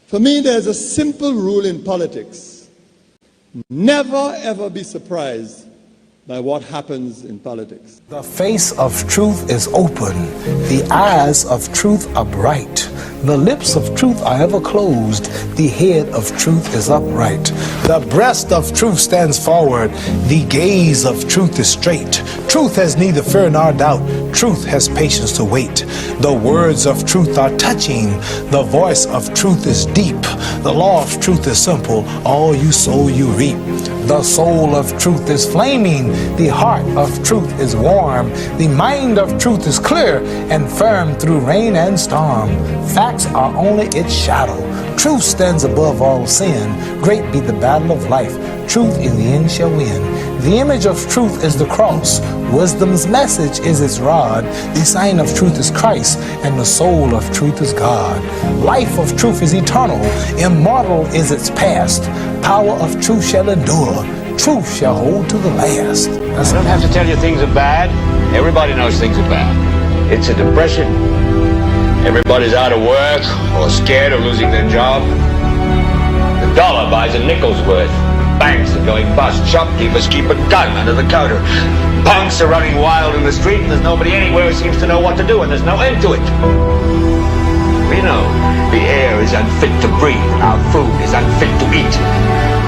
For me, there's a simple rule in politics. Never, ever be surprised by what happens in politics. The face of truth is open. The eyes of truth are bright. The lips of truth are ever closed. The head of truth is upright. The breast of truth stands forward. The gaze of truth is straight. Truth has neither fear nor doubt. Truth has patience to wait. The words of truth are touching. The voice of truth is deep. The law of truth is simple. All you sow, you reap. The soul of truth is flaming. The heart of truth is warm. The mind of truth is clear and firm through rain and storm. Facts are only its shadow. Truth stands above all sin. Great be the battle of life. Truth in the end shall win. The image of truth is the cross. Wisdom's message is its rod. The sign of truth is Christ, and the soul of truth is God. Life of truth is eternal. Immortal is its past. Power of truth shall endure. Truth shall hold to the last. I don't have to tell you things are bad. Everybody knows things are bad. It's a depression. Everybody's out of work or scared of losing their job. The dollar buys a nickel's worth. Banks are going bust. Shopkeepers keep a gun under the counter. Punks are running wild in the street, and there's nobody anywhere who seems to know what to do, and there's no end to it. We know the air is unfit to breathe, and our food is unfit to eat.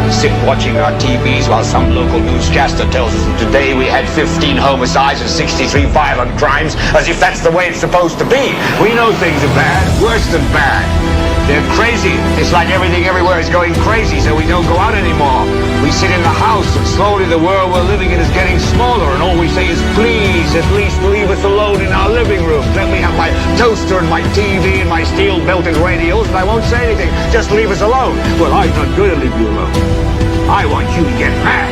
We sit watching our TVs while some local newscaster tells us that today we had 15 homicides and 63 violent crimes, as if that's the way it's supposed to be. We know things are bad, worse than bad. They're crazy. It's like everything everywhere is going crazy, so we don't go out anymore. We sit in the house, and slowly the world we're living in is getting smaller, and all we say is, please, at least leave us alone in our living room. Let me have my toaster and my TV and my steel-belted radios, and I won't say anything. Just leave us alone. Well, I'm not going to leave you alone. I want you to get mad.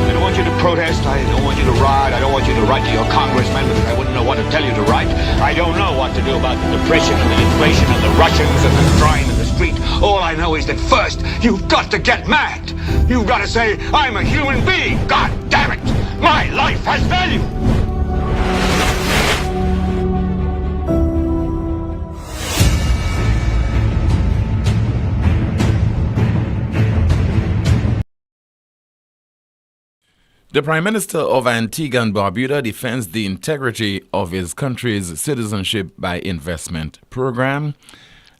I don't want you to protest. I don't want you to riot. I don't want you to write to your congressman because I wouldn't know what to tell you to write. I don't know what to do about the depression and the inflation and the Russians and the crime in the street. All I know is that first, you've got to get mad. You've got to say, I'm a human being. God damn it. My life has value. The Prime Minister of Antigua and Barbuda defends the integrity of his country's citizenship by investment program.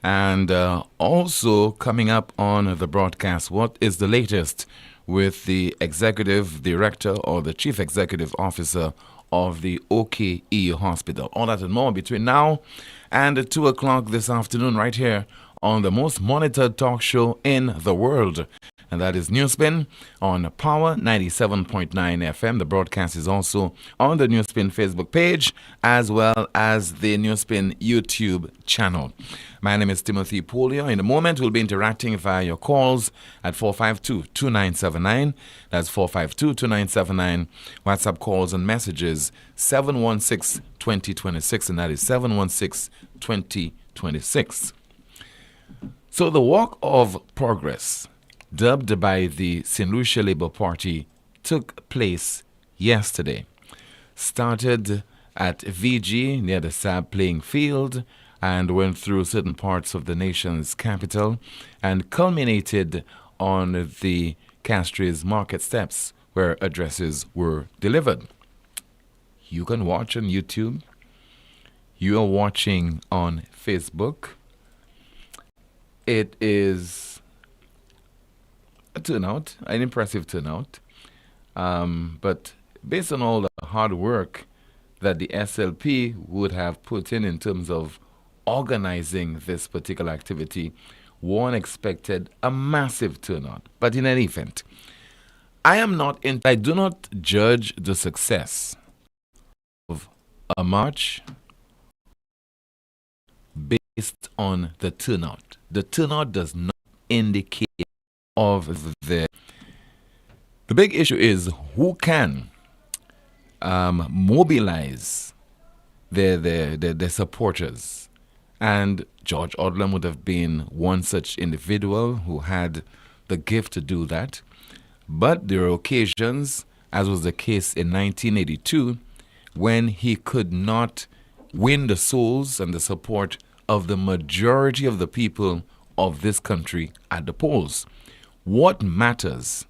And also coming up on the broadcast, what is the latest with the executive director or the chief executive officer of the OKE Hospital? All that and more between now and 2 o'clock this afternoon right here on the most monitored talk show in the world. And that is NewsSpin on Power 97.9 FM. The broadcast is also on the NewsSpin Facebook page as well as the NewsSpin YouTube channel. My name is Timothy Poleon. In a moment, we'll be interacting via your calls at 452-2979. That's 452-2979. WhatsApp calls and messages 716-2026, and that is 716-2026. So the Walk of Progress, dubbed by the St. Lucia Labour Party, took place yesterday. Started at VG near the SAB playing field and went through certain parts of the nation's capital and culminated on the Castries market steps where addresses were delivered. You can watch on YouTube. You are watching on Facebook. It is a turnout, an impressive turnout. But based on all the hard work that the SLP would have put in terms of organizing this particular activity, one expected a massive turnout. But in any event, I do not judge the success of a march based on the turnout. The turnout does not indicate of the big issue is who can mobilize their supporters. And George Odlum would have been one such individual who had the gift to do that. But there are occasions, as was the case in 1982, when he could not win the souls and the support of the majority of the people of this country at the polls. What matters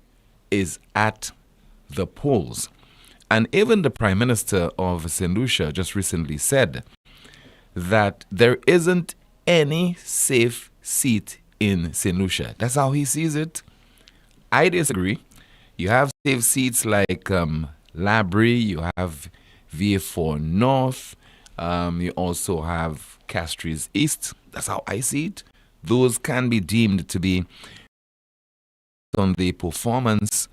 is at the polls. And even the Prime Minister of St. Lucia just recently said that there isn't any safe seat in St. Lucia. That's how he sees it. I disagree. You have safe seats like Labrie, you have VA4 North, you also have Castries East. That's how I see it. Those can be deemed to be on the performance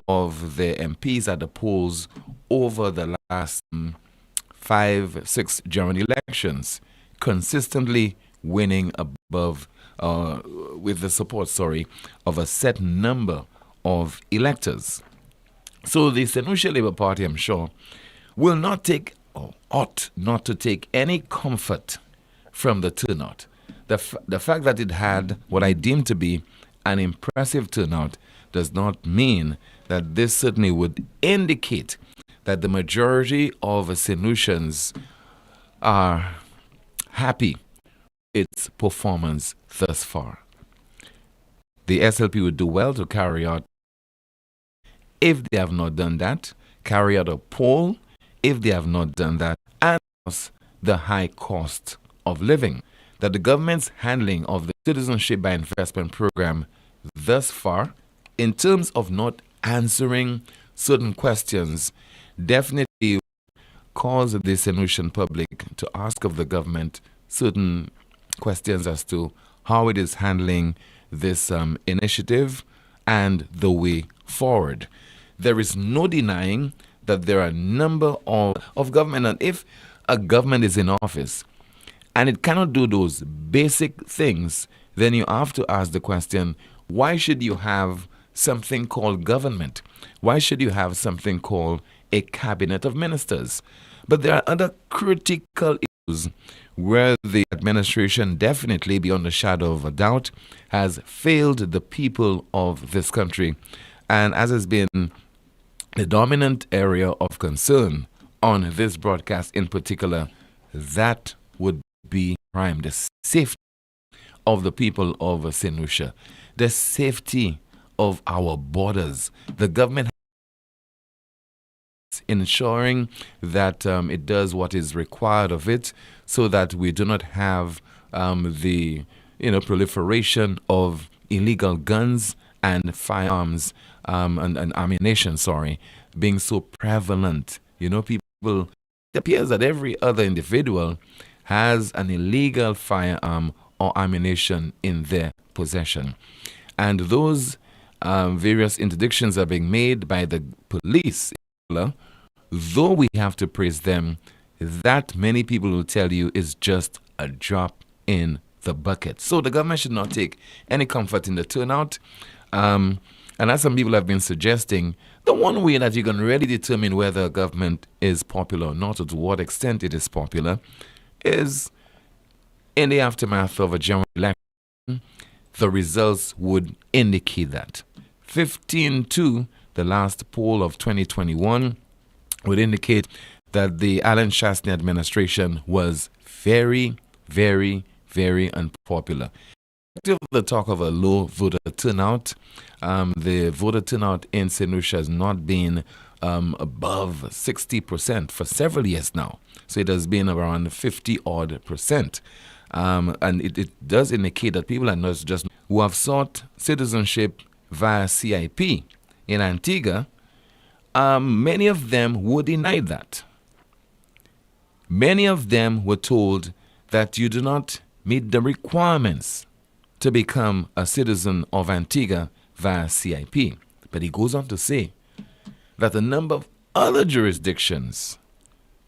of the MPs at the polls over the last 5-6 general elections, consistently winning above, with the support, of a set number of electors. So the St. Lucia Labour Party, I'm sure, will not take, or ought not to take, any comfort from the turnout. The fact that it had what I deem to be an impressive turnout does not mean that this certainly would indicate that the majority of St. Lucians are happy with its performance thus far. The SLP would do well to carry out, if they have not done that, carry out a poll, if they have not done that, and the high cost of living. That the government's handling of the Citizenship by Investment program thus far, in terms of not answering certain questions, definitely cause the St. Lucian public to ask of the government certain questions as to how it is handling this initiative and the way forward. There is no denying that there are a number of government, and if a government is in office and it cannot do those basic things, then you have to ask the question, why should you have something called government? Why should you have something called a cabinet of ministers? But there are other critical issues where the administration definitely, beyond a shadow of a doubt, has failed the people of this country. And as has been the dominant area of concern on this broadcast in particular, that would be prime, the safety of the people of St. Lucia, the safety of our borders. The government is ensuring that it does what is required of it so that we do not have the proliferation of illegal guns and firearms and ammunition, being so prevalent. People, it appears that every other individual has an illegal firearm or ammunition in their possession. And those various interdictions are being made by the police. Though we have to praise them, that many people will tell you is just a drop in the bucket. So the government should not take any comfort in the turnout. And as some people have been suggesting, the one way that you can really determine whether a government is popular or not, or to what extent it is popular, is in the aftermath of a general election. The results would indicate that. 15-2, the last poll of 2021, would indicate that the Alan Shastney administration was very, very, very unpopular. The talk of a low voter turnout, the voter turnout in St. Lucia has not been above 60% for several years now. So it has been around 50-odd%. And it does indicate that people are not just who have sought citizenship via CIP in Antigua, many of them were denied that. Many of them were told that you do not meet the requirements to become a citizen of Antigua via CIP. But he goes on to say that a number of other jurisdictions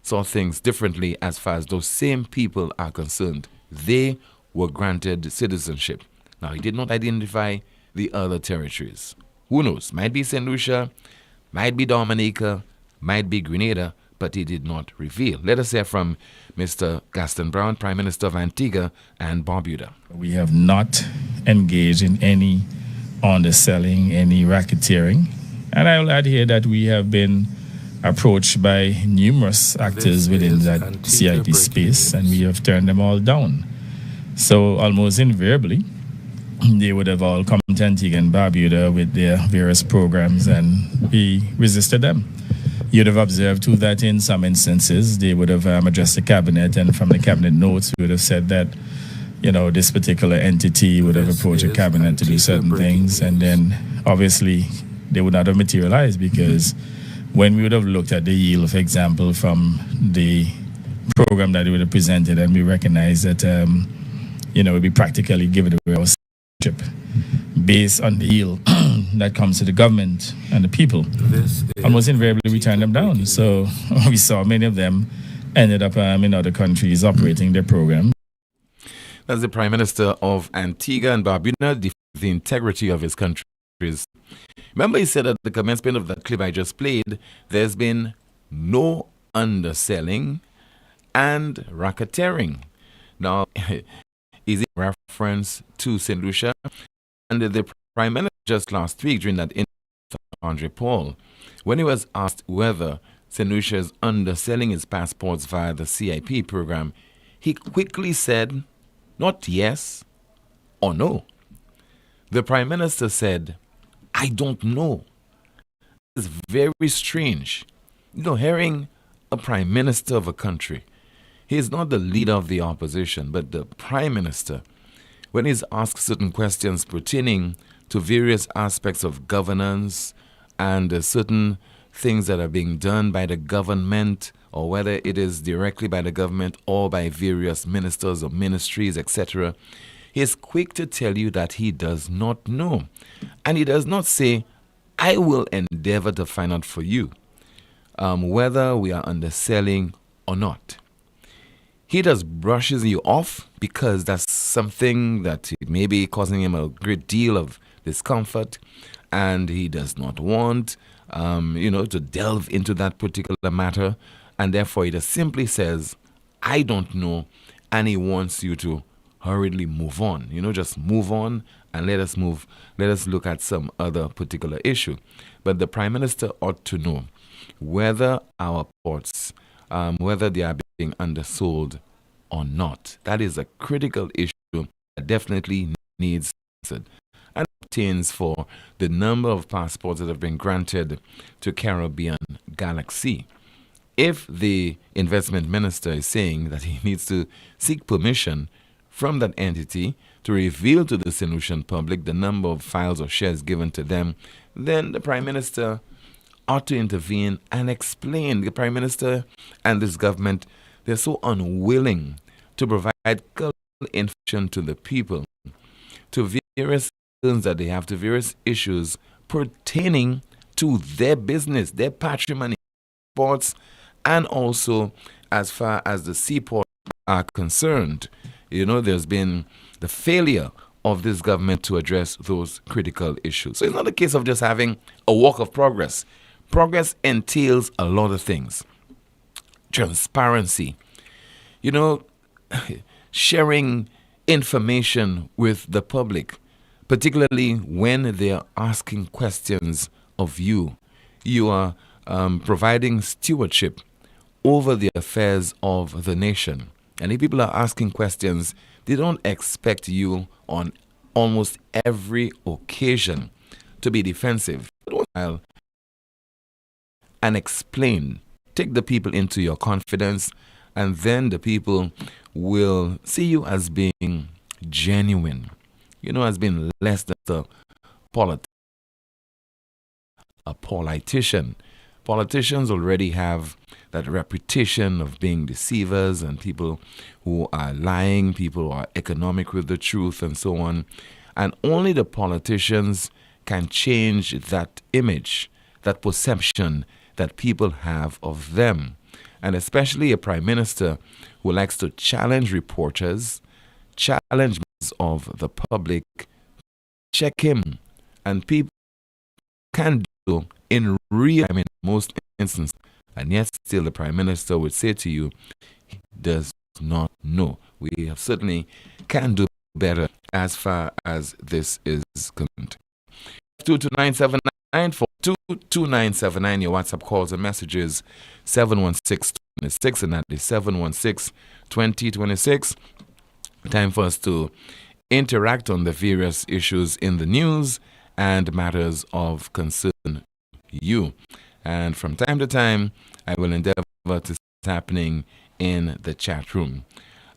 saw things differently as far as those same people are concerned. They were granted citizenship. Now, he did not identify the other territories. Who knows? Might be St. Lucia, might be Dominica, might be Grenada, but he did not reveal. Let us hear from Mr. Gaston Brown, Prime Minister of Antigua and Barbuda. We have not engaged in any underselling, any racketeering. And I will add here that we have been approached by numerous actors within that CIP space, and we have turned them all down. So almost invariably, they would have all come to Antigua and Barbuda with their various programs, and we resisted them. You'd have observed too that in some instances they would have addressed the cabinet, and from the cabinet notes we would have said that, you know, this particular entity would have approached the cabinet to do certain things, and then obviously they would not have materialized, because when we would have looked at the yield, for example, from the program that they would have presented, and we recognized that you know, we'd be practically giving away our citizenship based on the yield that comes to the government and the people. Almost invariably we turned them down. So we saw many of them ended up in other countries operating their program. That's the Prime Minister of Antigua and Barbuda, the integrity of his countries. Remember, he said at the commencement of that clip I just played, there's been no underselling and racketeering. Now, is it reference to St. Lucia? And the Prime Minister just last week during that interview with Andre Paul, when he was asked whether St. Lucia is underselling its passports via the CIP program, he quickly said, not yes or no. The Prime Minister said, I don't know. It's very strange. You know, hearing a Prime Minister of a country, he is not the leader of the opposition, but the Prime Minister, when he's asked certain questions pertaining to various aspects of governance and certain things that are being done by the government, or whether it is directly by the government or by various ministers or ministries, etc., he is quick to tell you that he does not know. And he does not say, I will endeavor to find out for you whether we are underselling or not. He just brushes you off because that's something that may be causing him a great deal of discomfort, and he does not want to delve into that particular matter, and therefore he just simply says, I don't know, and he wants you to hurriedly move on. Just move on and let us look at some other particular issue. But the Prime Minister ought to know whether our ports, whether they are being undersold or not. That is a critical issue that definitely needs answered, and obtains for the number of passports that have been granted to Caribbean Galaxy. If the investment minister is saying that he needs to seek permission from that entity to reveal to the St. Lucian public the number of files or shares given to them, then the Prime Minister ought to intervene and explain. The Prime Minister and this government, they're so unwilling to provide information to the people, to various things that they have, to various issues pertaining to their business, their patrimony, ports, and also as far as the seaports are concerned. There's been the failure of this government to address those critical issues. So it's not a case of just having a walk of progress. Progress entails a lot of things. Transparency. Sharing information with the public, particularly when they are asking questions of you. You are providing stewardship over the affairs of the nation. And if people are asking questions, they don't expect you on almost every occasion to be defensive. And explain. Take the people into your confidence, and then the people will see you as being genuine. As being less than a politician. Politicians already have that reputation of being deceivers and people who are lying, people who are economic with the truth, and so on. And only the politicians can change that image, that perception that people have of them. And especially a Prime Minister who likes to challenge reporters, challenge members of the public, check him. And people can do in real time in most instances. And yet still the Prime Minister would say to you, he does not know. We certainly can do better as far as this is concerned. 22979 for 22979, your WhatsApp calls and messages 716-26, and that is 716-2026. Time for us to interact on the various issues in the news and matters of concern to you. And from time to time, I will endeavor to see what's happening in the chat room.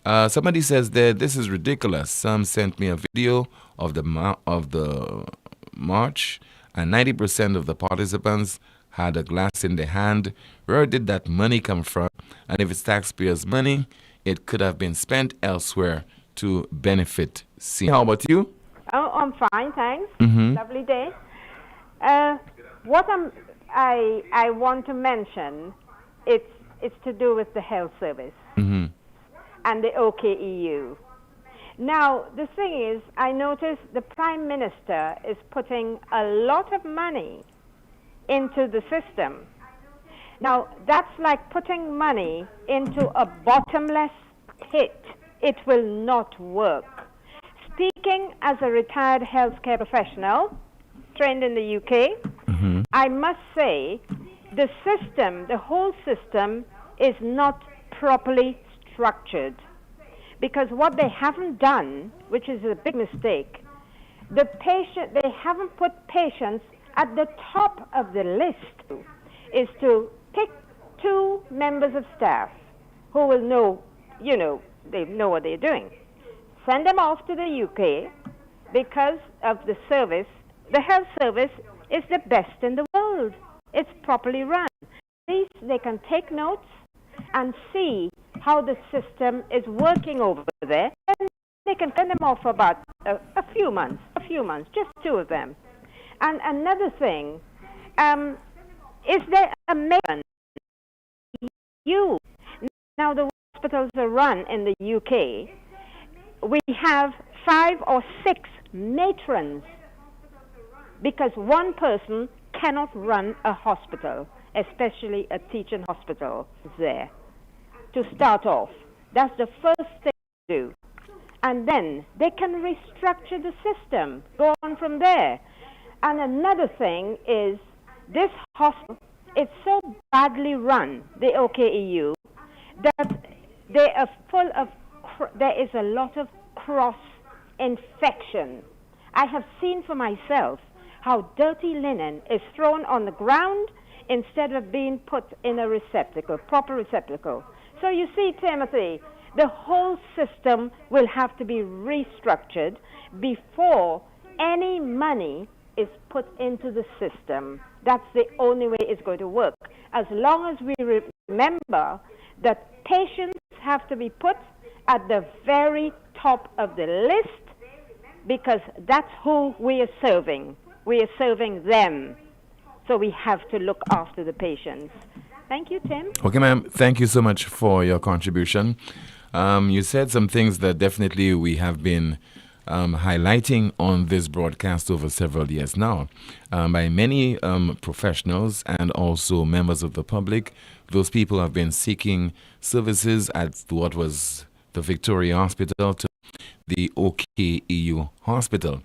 Somebody says that this is ridiculous. Some sent me a video of the march, and 90% of the participants had a glass in their hand. Where did that money come from? And if it's taxpayers' money, it could have been spent elsewhere to benefit. See, how about you? Oh, I'm fine, thanks. Mm-hmm. Lovely day. What I want to mention, it's to do with the health service. Mm-hmm. And the OKEU. Now, the thing is, I noticed the Prime Minister is putting a lot of money into the system. Now, that's like putting money into a bottomless pit. It will not work. Speaking as a retired healthcare professional, trained in the UK, Mm-hmm. I must say the system, the whole system, is not properly structured, because what they haven't done, which is a big mistake, they haven't put patients at the top of the list, is to pick 2 members of staff who will know, they know what they're doing. Send them off to the UK because of the service. The health service is the best in the world. It's properly run. At least they can take notes and see how the system is working over there, and they can send them off for about a few months, just 2 of them. And another thing, is there a matron? Now the hospitals are run in the UK. We have 5 or 6 matrons, because one person cannot run a hospital, especially a teaching hospital there. To start off, that's the first thing to do. And then they can restructure the system, go on from there. And another thing is, this hospital, it's so badly run, the OKEU, that they are full of, there is a lot of cross-infection. I have seen for myself how dirty linen is thrown on the ground instead of being put in a receptacle, proper receptacle. So you see, Timothy, the whole system will have to be restructured before any money is put into the system. That's the only way it's going to work. As long as we remember that patients have to be put at the very top of the list, because that's who we are serving. We are serving them. So we have to look after the patients. Thank you, Tim. Okay, ma'am. Thank you so much for your contribution. You said some things that definitely we have been highlighting on this broadcast over several years now by many professionals and also members of the public. Those people have been seeking services at what was the Victoria Hospital to the OKEU Hospital.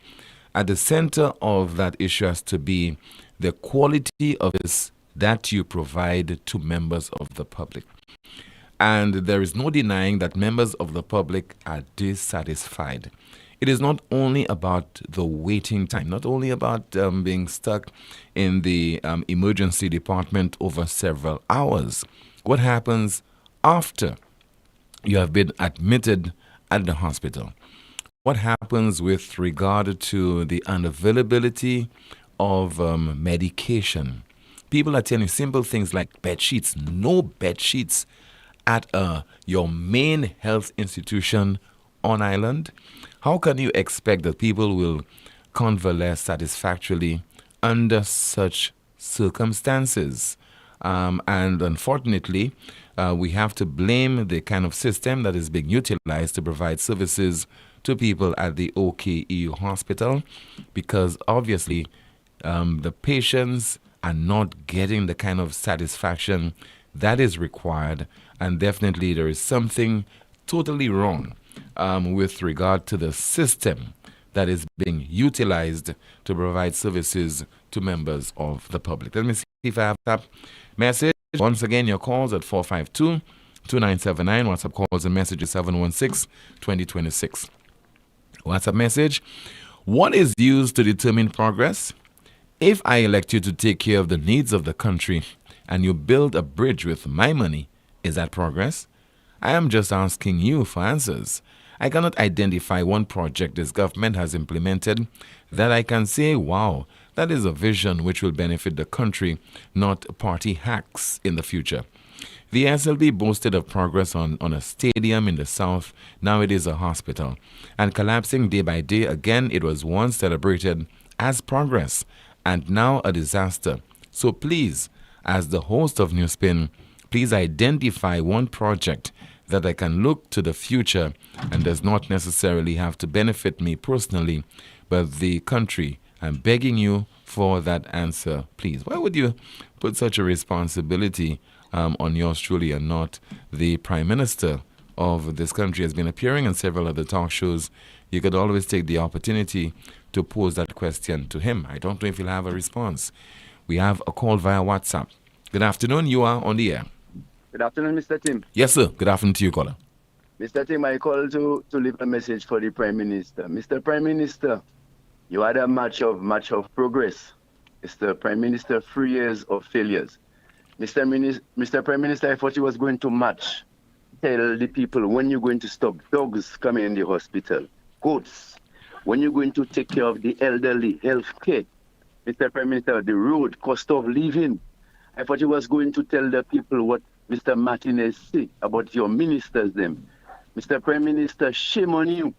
At the center of that issue has to be the quality of this that you provide to members of the public. And there is no denying that members of the public are dissatisfied. It is not only about the waiting time, not only about being stuck in the emergency department over several hours. What happens after you have been admitted at the hospital? What happens with regard to the unavailability of medication? People are telling simple things like bed sheets. No bed sheets at your main health institution on island. How can you expect that people will convalesce satisfactorily under such circumstances? And unfortunately, we have to blame the kind of system that is being utilized to provide services to people at the OKEU hospital, because obviously the patients are not getting the kind of satisfaction that is required, and definitely there is something totally wrong with regard to the system that is being utilized to provide services to members of the public. Let me see if I have that message. Once again, your calls at 452-2979. WhatsApp calls and messages 716-2026. WhatsApp message. What is used to determine progress? If I elect you to take care of the needs of the country and you build a bridge with my money, is that progress? I am just asking you for answers. I cannot identify one project this government has implemented that I can say, wow, that is a vision which will benefit the country, not party hacks in the future. The SLB boasted of progress on a stadium in the south. Now it is a hospital. And collapsing day by day, again, it was once celebrated as progress and now a disaster. So please, as the host of NewsSpin, please identify one project that I can look to the future and does not necessarily have to benefit me personally, but the country. I'm begging you for that answer, please. Why would you put such a responsibility on yours truly and not the Prime Minister of this country? Has been appearing in several other talk shows. You could always take the opportunity to pose that question to him. I don't know if he'll have a response. We have a call via WhatsApp. Good afternoon. You are on the air. Good afternoon, Mr. Tim. Yes, sir. Good afternoon to you, caller. Mr. Tim, I call to leave a message for the Prime Minister. Mr. Prime Minister, you had a match of progress. Mr. Prime Minister, 3 years of failures. Mr. Prime Minister, I thought you was going to tell the people when you're going to stop dogs coming in the hospital, goats, when you're going to take care of the elderly, health care. Mr. Prime Minister, the road, cost of living. I thought you was going to tell the people what Mr. Martinez said about your ministers them. Mr. Prime Minister, shame on you.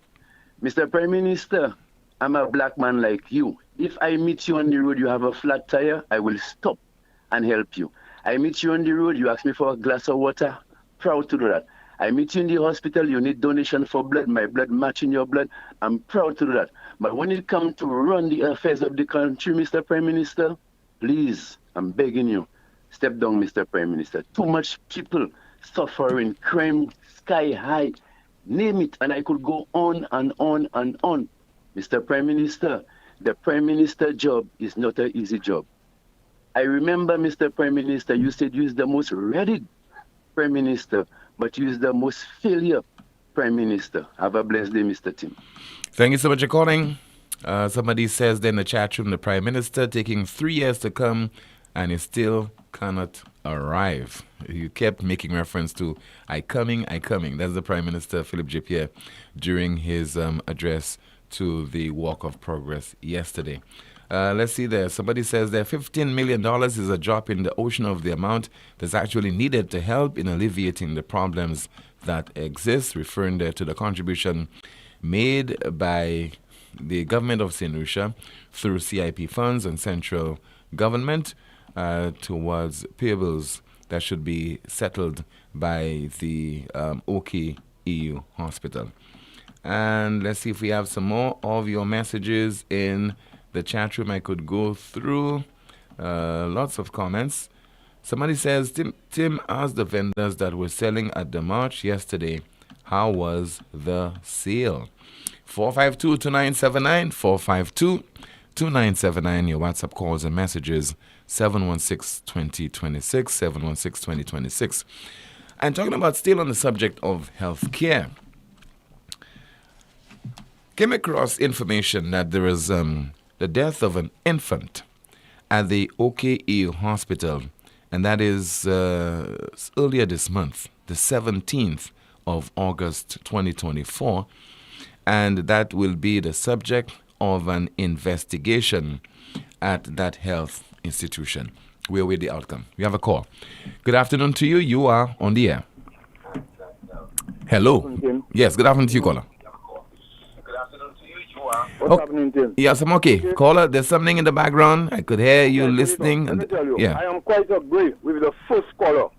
Mr. Prime Minister, I'm a black man like you. If I meet you on the road, you have a flat tire, I will stop and help you. I meet you on the road, you ask me for a glass of water, proud to do that. I meet you in the hospital, you need donation for blood, my blood matching your blood, I'm proud to do that. But when it comes to run the affairs of the country, Mr. Prime Minister, please, I'm begging you, step down, Mr. Prime Minister. Too much people suffering, crime sky high, name it, and I could go on and on and on. Mr. Prime Minister, the Prime Minister job is not an easy job. I remember, Mr. Prime Minister, you said you is the most ready Prime Minister, but you is the most failure Prime Minister. Have a blessed day, Mr. Tim. Thank you so much for calling. Somebody says there in the chat room, the Prime Minister taking 3 years to come and he still cannot arrive. You kept making reference to I coming. That's the Prime Minister, Philip J. Pierre, during his address to the Walk of Progress yesterday. Let's see there. Somebody says there $15 million is a drop in the ocean of the amount that's actually needed to help in alleviating the problems that exist, referring there to the contribution made by the government of St. Lucia through CIP funds and central government towards payables that should be settled by the OK EU Hospital. And let's see if we have some more of your messages in the chat room. I could go through lots of comments. Somebody says, Tim asked the vendors that were selling at the march yesterday, how was the sale? 452-2979, 452-2979, your WhatsApp calls and messages, 716-2026, 716-2026. And talking about still on the subject of health care, came across information that there is the death of an infant at the OKEU hospital, and that is earlier this month, the 17th of August 2024, and that will be the subject of an investigation at that health institution. We'll await the outcome. We have a call. Good afternoon to you. You are on the air. Hello. Yes, good afternoon to you, caller. What's happening, Tim? Yes, I'm okay. Caller, there's something in the background. I could hear you listening. Let me tell you, yeah. I am quite agree with the first caller.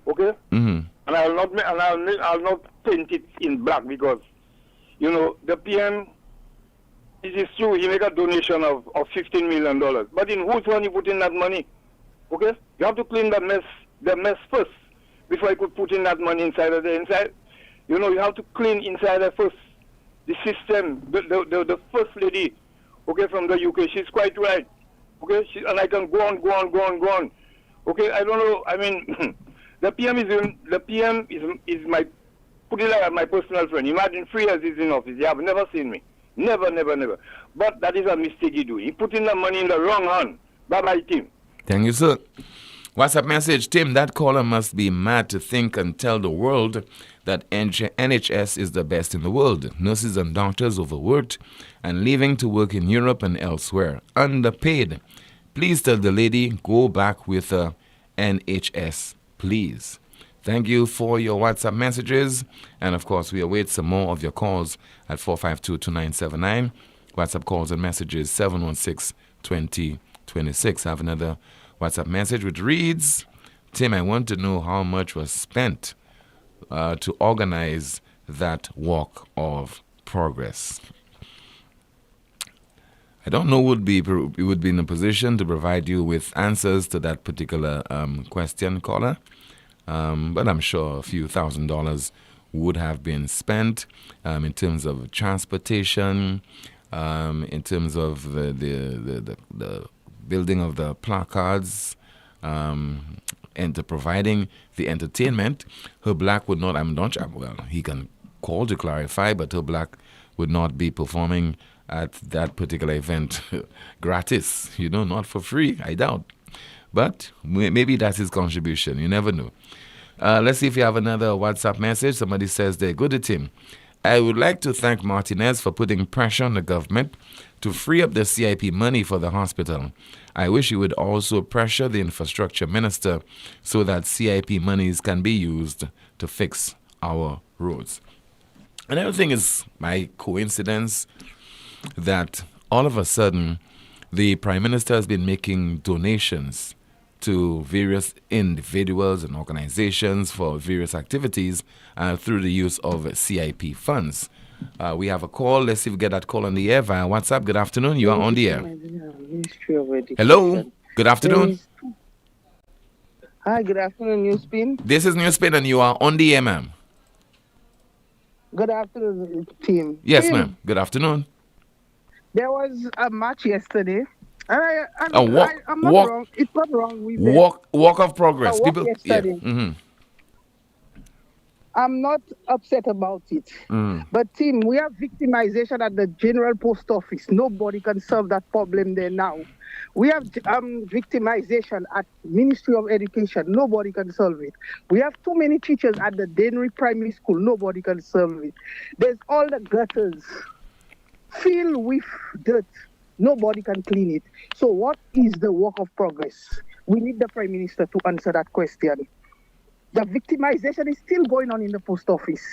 Okay? Mm-hmm. And I'll not paint it in black because, you know, the PM, it is true, he made a donation of $15 million. But in whose one he put in that money? Okay? You have to clean the mess first before you could put in that money inside. You know, you have to clean inside there first. The system, the first lady, okay, from the UK, she's quite right. Okay, and I can go on. Okay, I don't know. I mean, the PM is my put it like that, my personal friend. Imagine 3 years he's in office. He have never seen me. Never, never, never. But that is a mistake he do. He putting the money in the wrong hand. Bye-bye, Tim. Thank you, sir. WhatsApp message, Tim, that caller must be mad to think and tell the world that NHS is the best in the world. Nurses and doctors overworked and leaving to work in Europe and elsewhere. Underpaid. Please tell the lady, go back with NHS, please. Thank you for your WhatsApp messages. And of course, we await some more of your calls at 452-2979. WhatsApp calls and messages 716-2026. I have another WhatsApp message which reads, Tim, I want to know how much was spent to organize that walk of progress. I don't know would be in a position to provide you with answers to that particular question, caller. But I'm sure a few $1,000s would have been spent in terms of transportation, in terms of the building of the placards, and to providing the entertainment. Her Black would not, I'm not sure, well, he can call to clarify, but Her Black would not be performing at that particular event gratis, not for free, I doubt. But maybe that's his contribution. You never know. Let's see if you have another WhatsApp message. Somebody says there, good Tim. I would like to thank Martinez for putting pressure on the government to free up the CIP money for the hospital. I wish he would also pressure the infrastructure minister so that CIP monies can be used to fix our roads. Another thing is by coincidence that all of a sudden the Prime Minister has been making donations to various individuals and organizations for various activities through the use of CIP funds. We have a call. Let's see if we get that call on the air via WhatsApp. Good afternoon. You are on the air. Hello. Good afternoon. Hi, good afternoon, NewsSpin. This is NewsSpin and you are on the air, ma'am. Good afternoon, team. Yes, ma'am. Good afternoon. There was a match yesterday. I'm not wrong. It's not wrong with walk of progress. People, yesterday. Yeah. Mm-hmm. I'm not upset about it. But team, we have victimization at the General Post Office. Nobody can solve that problem there now. We have victimization at Ministry of Education. Nobody can solve it. We have too many teachers at the Dennery Primary School. Nobody can solve it. There's all the gutters filled with dirt. Nobody can clean it. So what is the work of progress? We need the Prime Minister to answer that question. The victimization is still going on in the post office.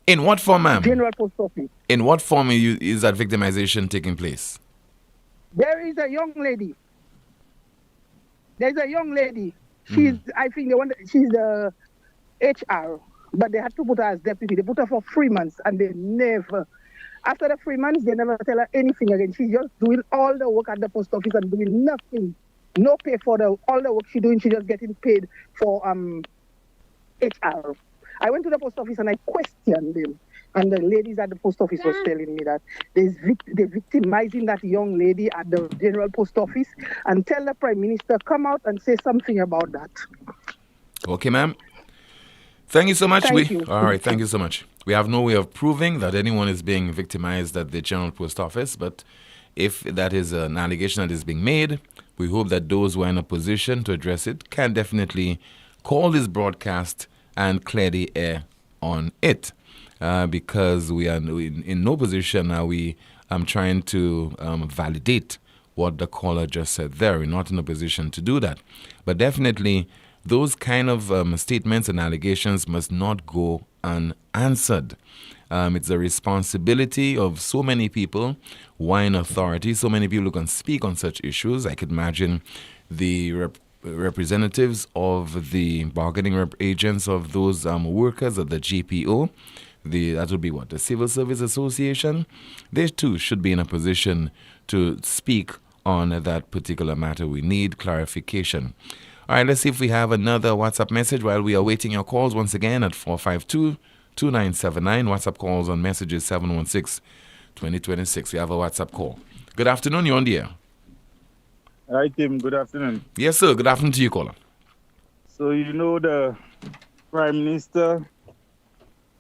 In what form, ma'am? General Post Office. In what form is that victimization taking place? There is a young lady. There's a young lady. I think she's the HR, but they had to put her as deputy. They put her for 3 months and they never... After the 3 months, they never tell her anything again. She's just doing all the work at the post office and doing nothing. No pay for all the work she's doing. She's just getting paid for HR. I went to the post office and I questioned them. And the ladies at the post office was telling me that they're victimizing that young lady at the General Post Office and tell the Prime Minister, come out and say something about that. Okay, ma'am. Thank you so much. Thank you. All right, thank you so much. We have no way of proving that anyone is being victimized at the General Post Office, but if that is an allegation that is being made, we hope that those who are in a position to address it can definitely call this broadcast and clear the air on it, because we are in no position are we trying to validate what the caller just said there. We're not in a position to do that. But definitely, those kind of statements and allegations must not go unanswered. It's the responsibility of so many people who are in authority, so many people who can speak on such issues. I could imagine the representatives of the bargaining agents of those workers at the GPO. That would be what? The Civil Service Association. They too should be in a position to speak on that particular matter. We need clarification. All right, let's see if we have another WhatsApp message while we are waiting your calls once again at 452-2979. WhatsApp calls on messages 716-2026. We have a WhatsApp call. Good afternoon, you're on the air. Hi, Tim. Good afternoon. Yes, sir. Good afternoon to you, caller. So, the Prime Minister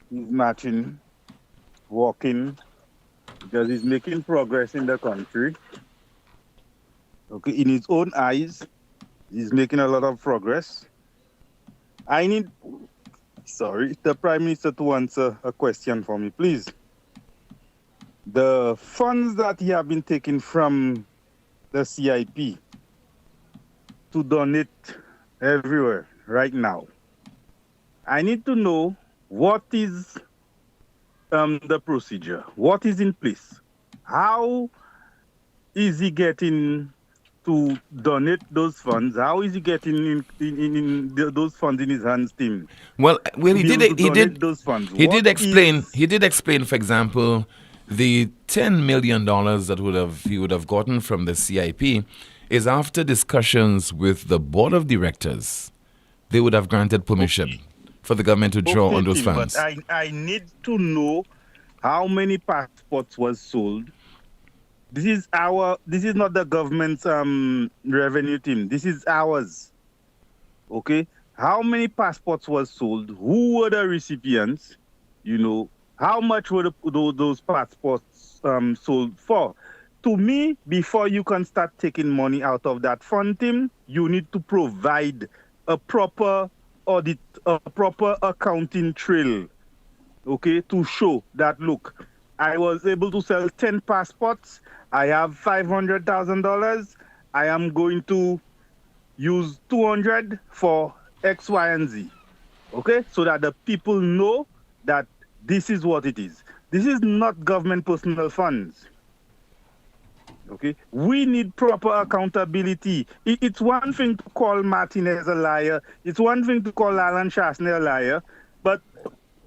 He's marching, walking, because he's making progress in the country. Okay, in his own eyes, he's making a lot of progress. I need, the Prime Minister to answer a question for me, please. The funds that he have been taking from the CIP to donate everywhere right now, I need to know what is the procedure, what is in place, how is he getting to donate those funds? How is he getting those funds in his hands, Tim? Well, he did. Those funds. He did explain. He did explain, for example, the $10 million that he would have gotten from the CIP is after discussions with the board of directors. They would have granted permission for the government to draw on those funds. But I need to know how many passports was sold. This is not the government's revenue team. This is ours. Okay? How many passports was sold? Who were the recipients? You know, how much were those passports sold for? To me, before you can start taking money out of that fund team, you need to provide a proper audit, a proper accounting trail, okay, to show that, look, I was able to sell 10 passports. I have $500,000. I am going to use 200 for X, Y, and Z. Okay? So that the people know that this is what it is. This is not government personal funds. Okay? We need proper accountability. It's one thing to call Martinez a liar. It's one thing to call Alan Chastanet a liar. But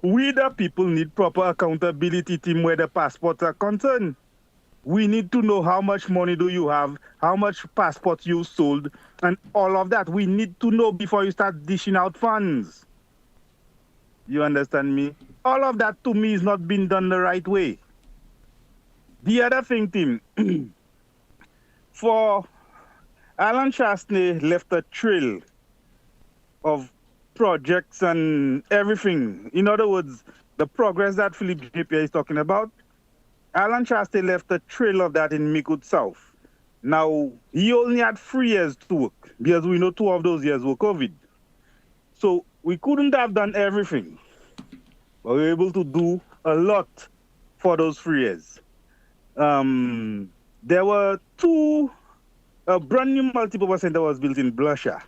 we, the people, need proper accountability, team, where the passports are concerned. We need to know how much money do you have, how much passports you sold, and all of that. We need to know before you start dishing out funds. You understand me? All of that, to me, is not being done the right way. The other thing, Tim, for Alan Chastanet left a trail of projects and everything. In other words, the progress that Philippe Napier is talking about, Alan Chastanet left a trail of that in Micoud South. Now, he only had 3 years to work, because we know 2 of those years were COVID. So we couldn't have done everything, but we were able to do a lot for those 3 years. There were a brand new multipurpose center was built in Blusher.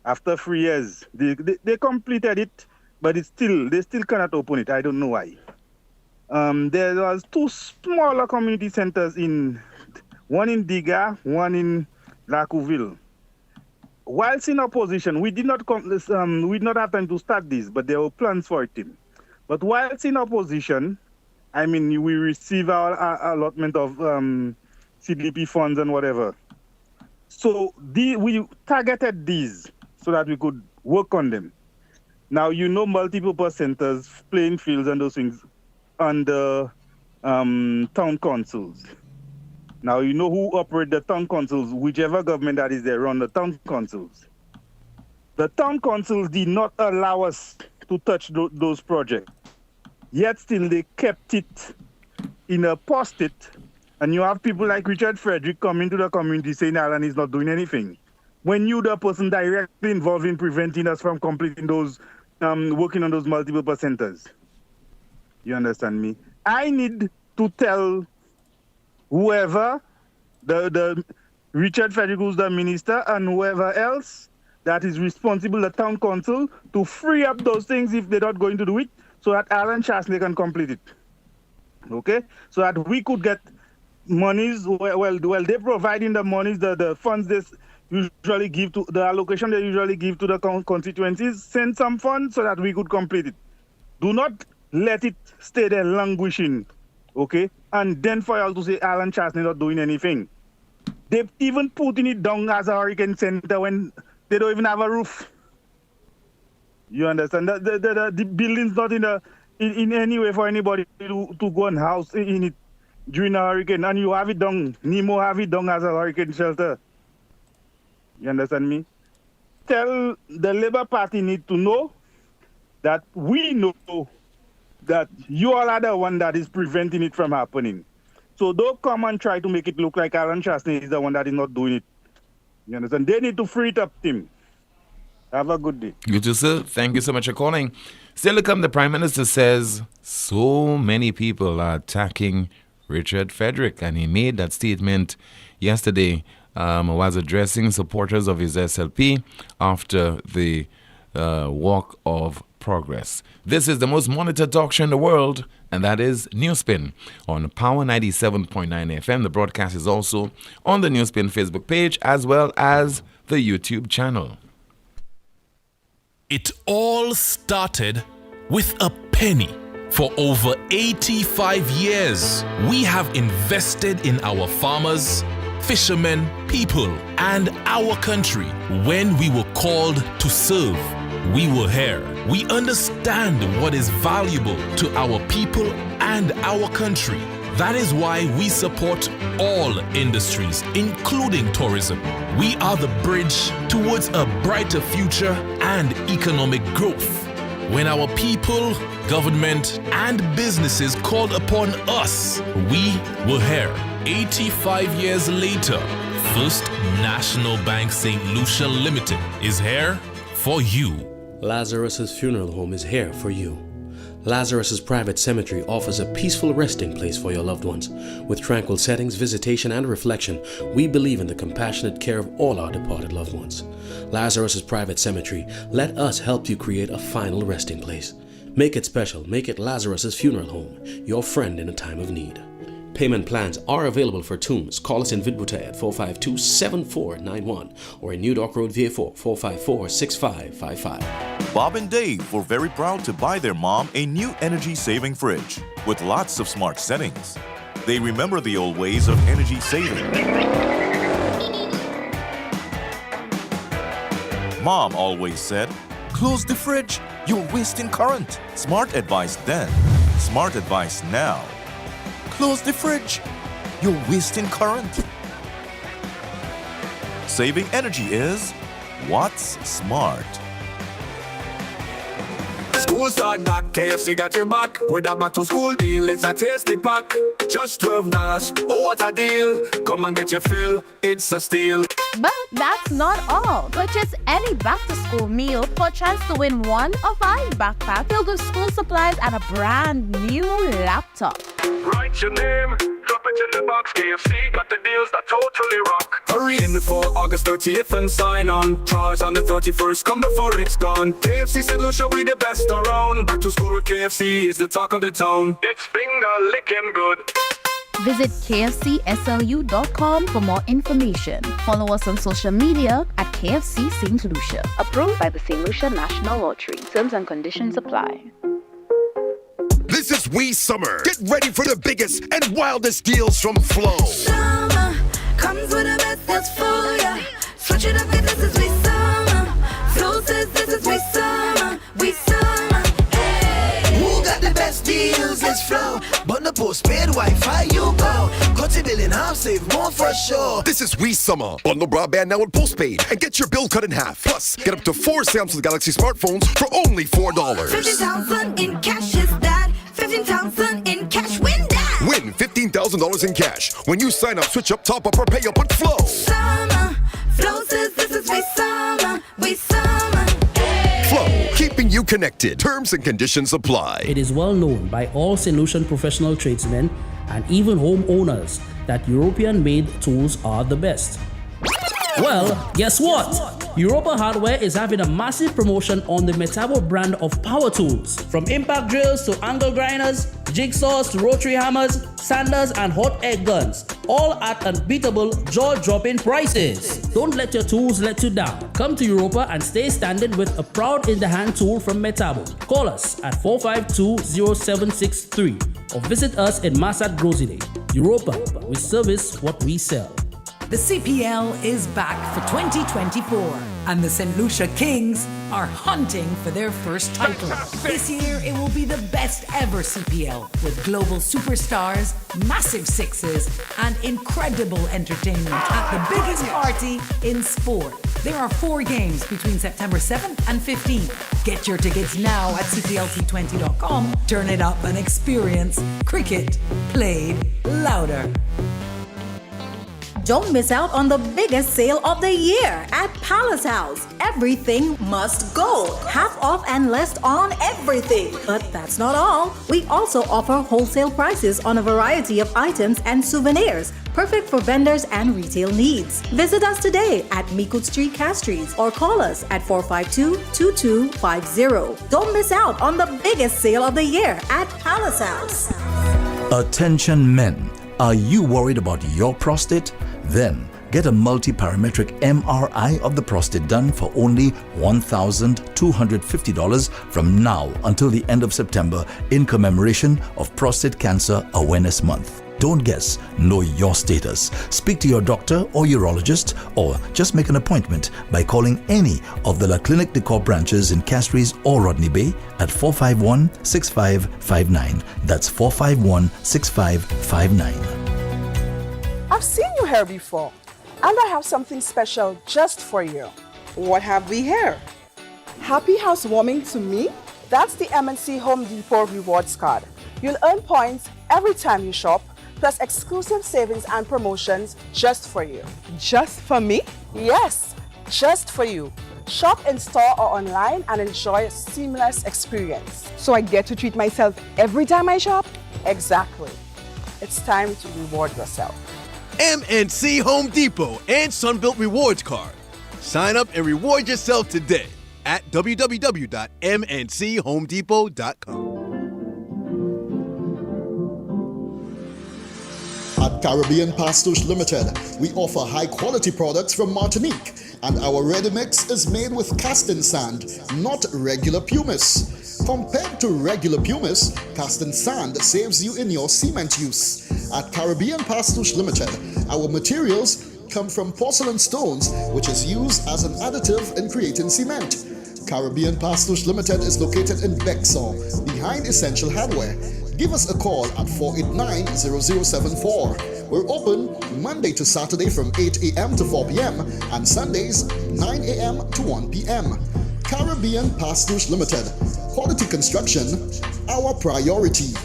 After 3 years, they completed it, but they still cannot open it. I don't know why. There was 2 smaller community centers one in Diga, one in Lacouville. Whilst in opposition, we did not have time to start this, but there were plans for it. But whilst in opposition, I mean, we receive our allotment of CDP funds and whatever. So we targeted these so that we could work on them. Now, you know, multipurpose centers, playing fields and those things under town councils. Now, you know who operate the town councils, whichever government that is there, run the town councils. The town councils did not allow us to touch those projects. Yet still they kept it in a post-it, and you have people like Richard Frederick coming to the community saying Alan is not doing anything. When you, the person directly involved in preventing us from completing those, working on those multipurpose centers. You understand me? I need to tell whoever, the Richard Frederick, who's the minister, and whoever else that is responsible, the town council, to free up those things if they're not going to do it, so that Alan Chastanet can complete it. Okay? So that we could get monies, well they're providing the monies, the funds they usually give to, the allocation they usually give to the constituencies, send some funds so that we could complete it. Do not let it stay there languishing, okay? And then for y'all to say Alan Chastanet not doing anything. They've even putting it down as a hurricane center when they don't even have a roof. You understand? The building's not in any way for anybody to go and house in it during a hurricane. And you have it down, Nemo have it down as a hurricane shelter. You understand me? Tell the Labour Party need to know that we know that you all are the one that is preventing it from happening. So don't come and try to make it look like Alan Chastney is the one that is not doing it. You understand? They need to free it up, Tim. Have a good day. You too, sir. Thank you so much for calling. Still to come, the Prime Minister says so many people are attacking Richard Frederick, and he made that statement yesterday was addressing supporters of his SLP after the Walk of Progress. This is the most monitored talk show in the world, and that is NewsSpin on Power 97.9 FM. The broadcast is also on the NewsSpin Facebook page as well as the YouTube channel. It all started with a penny. For over 85 years, we have invested in our farmers, fishermen, people, and our country. When we were called to serve, we were here. We understand what is valuable to our people and our country. That is why we support all industries, including tourism. We are the bridge towards a brighter future and economic growth. When our people, government, and businesses called upon us, we were here. 85 years later, First National Bank St. Lucia Limited is here for you. Lazarus's Funeral Home is here for you. Lazarus's Private Cemetery offers a peaceful resting place for your loved ones. With tranquil settings, visitation, and reflection, we believe in the compassionate care of all our departed loved ones. Lazarus's Private Cemetery, let us help you create a final resting place. Make it special. Make it Lazarus's Funeral Home, your friend in a time of need. Payment plans are available for tombs. Call us in Vidbouté at 452-7491 or in New Dock Road, VA4, 454-6555. Bob and Dave were very proud to buy their mom a new energy-saving fridge with lots of smart settings. They remember the old ways of energy saving. Mom always said, "Close the fridge, you're wasting current." Smart advice then, smart advice now. Close the fridge, you're wasting current. Saving energy is what's smart. School start back, KFC got your back. With that back to school deal, it's a tasty pack. Just $12, oh what a deal. Come and get your fill, it's a steal. But that's not all. Purchase any back-to-school meal for a chance to win 1 of 5 backpacks filled with school supplies and a brand new laptop. Write your name, drop it in the box. KFC got the deals that totally rock. Hurry in before August 30th and sign on. Tries on the 31st, come before it's gone. KFC St. Lucia, we the best around. Back to school with KFC is the talk of the town. It's finger licking good. Visit kfcslu.com for more information. Follow us on social media at KFC St. Lucia. Approved by the St. Lucia National Lottery. Terms and conditions apply. This is We Summer. Get ready for the biggest and wildest deals from Flow. Summer comes with the best deals for ya. Switch it up, this is We Summer. Flow says this is We Summer. We Summer. Hey. Who got the best deals? It's Flow. Bundle postpaid Wi-Fi, you go. Cut a bill in half, save more for sure. This is We Summer. Bundle broadband now with postpaid and get your bill cut in half. Plus, get up to 4 Samsung Galaxy smartphones for only $4. 50,000 in cash is that. 15,000 in cash, win that. Win $15,000 in cash when you sign up, switch up, top up, or pay up with Flow. Summer, Flow says this is We Summer. We Summer. Hey. Flow, keeping you connected. Terms and conditions apply. It is well known by all St. Lucian professional tradesmen and even homeowners that European-made tools are the best. Well, guess what? Europa Hardware is having a massive promotion on the Metabo brand of power tools. From impact drills to angle grinders, jigsaws to rotary hammers, sanders and hot air guns. All at unbeatable, jaw-dropping prices. Don't let your tools let you down. Come to Europa and stay standing with a proud in-the-hand tool from Metabo. Call us at 452-0763 or visit us in Massat Grosine. Europa, we service what we sell. The CPL is back for 2024, and the St. Lucia Kings are hunting for their first title. This year, it will be the best ever CPL, with global superstars, massive sixes, and incredible entertainment at the biggest party in sport. There are 4 games between September 7th and 15th. Get your tickets now at cplt20.com. Turn it up and experience cricket played louder. Don't miss out on the biggest sale of the year at Palace House. Everything must go. Half off and less on everything. But that's not all. We also offer wholesale prices on a variety of items and souvenirs, perfect for vendors and retail needs. Visit us today at Meekut Street, Castries, or call us at 452-2250. Don't miss out on the biggest sale of the year at Palace House. Attention men, are you worried about your prostate? Then get a multi-parametric MRI of the prostate done for only $1,250 from now until the end of September in commemoration of Prostate Cancer Awareness Month. Don't guess, know your status. Speak to your doctor or urologist, or just make an appointment by calling any of the La Clinique de Corps branches in Castries or Rodney Bay at 451-6559. That's 451-6559. I've seen your hair before, and I have something special just for you. What have we here? Happy housewarming to me? That's the MNC Home Depot Rewards Card. You'll earn points every time you shop, plus exclusive savings and promotions just for you. Just for me? Yes, just for you. Shop in store or online and enjoy a seamless experience. So I get to treat myself every time I shop? Exactly. It's time to reward yourself. MNC Home Depot and Sunbelt Rewards Card. Sign up and reward yourself today at www.mnchomedepot.com. At Caribbean Pastouche Limited, we offer high-quality products from Martinique, and our ready mix is made with casting sand, not regular pumice. Compared to regular pumice, casting sand saves you in your cement use. At Caribbean Pastouche Limited, our materials come from porcelain stones, which is used as an additive in creating cement. Caribbean Pastouche Limited is located in Bexon, behind Essential Hardware. Give us a call at 489-0074. We're open Monday to Saturday from 8 a.m. to 4 p.m. and Sundays 9 a.m. to 1 p.m. Caribbean Pastouche Limited. Quality construction, our priority.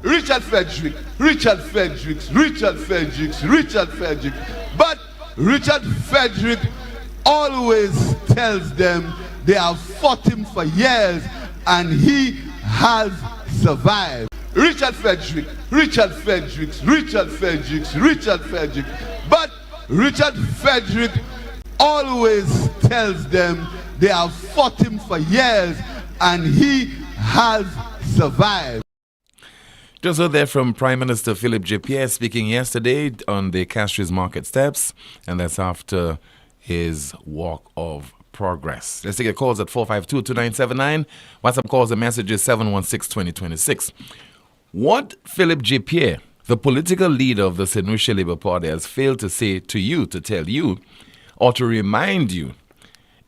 Richard Frederick. But Richard Frederick always tells them they have fought him for years and he has survived. Richard Frederick. But Richard Frederick always tells them they have fought him for years and he has survived. Just heard there from Prime Minister Philip J. Pierre speaking yesterday on the Castries Market steps, and that's after his walk of progress. Let's take your calls at 452-2979. WhatsApp calls and messages 716-2026. What Philip J. Pierre, the political leader of the St. Lucia Labour Party, has failed to say to you, to tell you, or to remind you,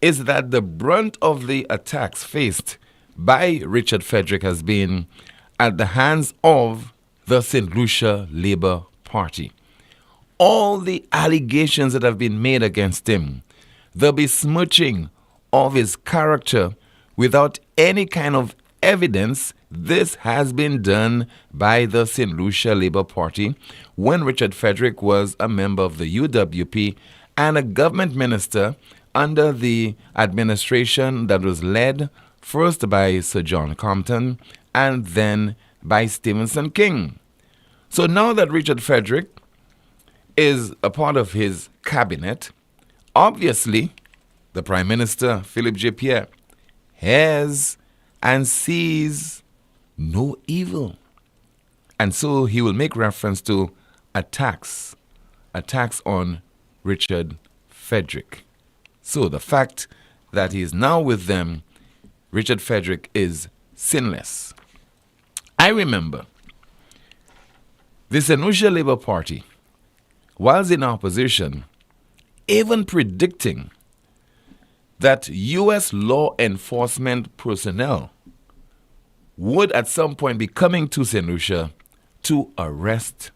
is that the brunt of the attacks faced by Richard Frederick has been at the hands of the St. Lucia Labour Party. All the allegations that have been made against him, the besmirching of his character without any kind of evidence, this has been done by the St. Lucia Labour Party when Richard Frederick was a member of the UWP and a government minister under the administration that was led first by Sir John Compton and then by Stevenson King. So now that Richard Frederick is a part of his cabinet, obviously the Prime Minister, Philip J. Pierre, has and sees no evil. And so he will make reference to attacks on Richard Frederick. So the fact that he is now with them, Richard Frederick is sinless. I remember the St. Lucia Labour Party, whilst in opposition, even predicting that U.S. law enforcement personnel would at some point be coming to St. Lucia to arrest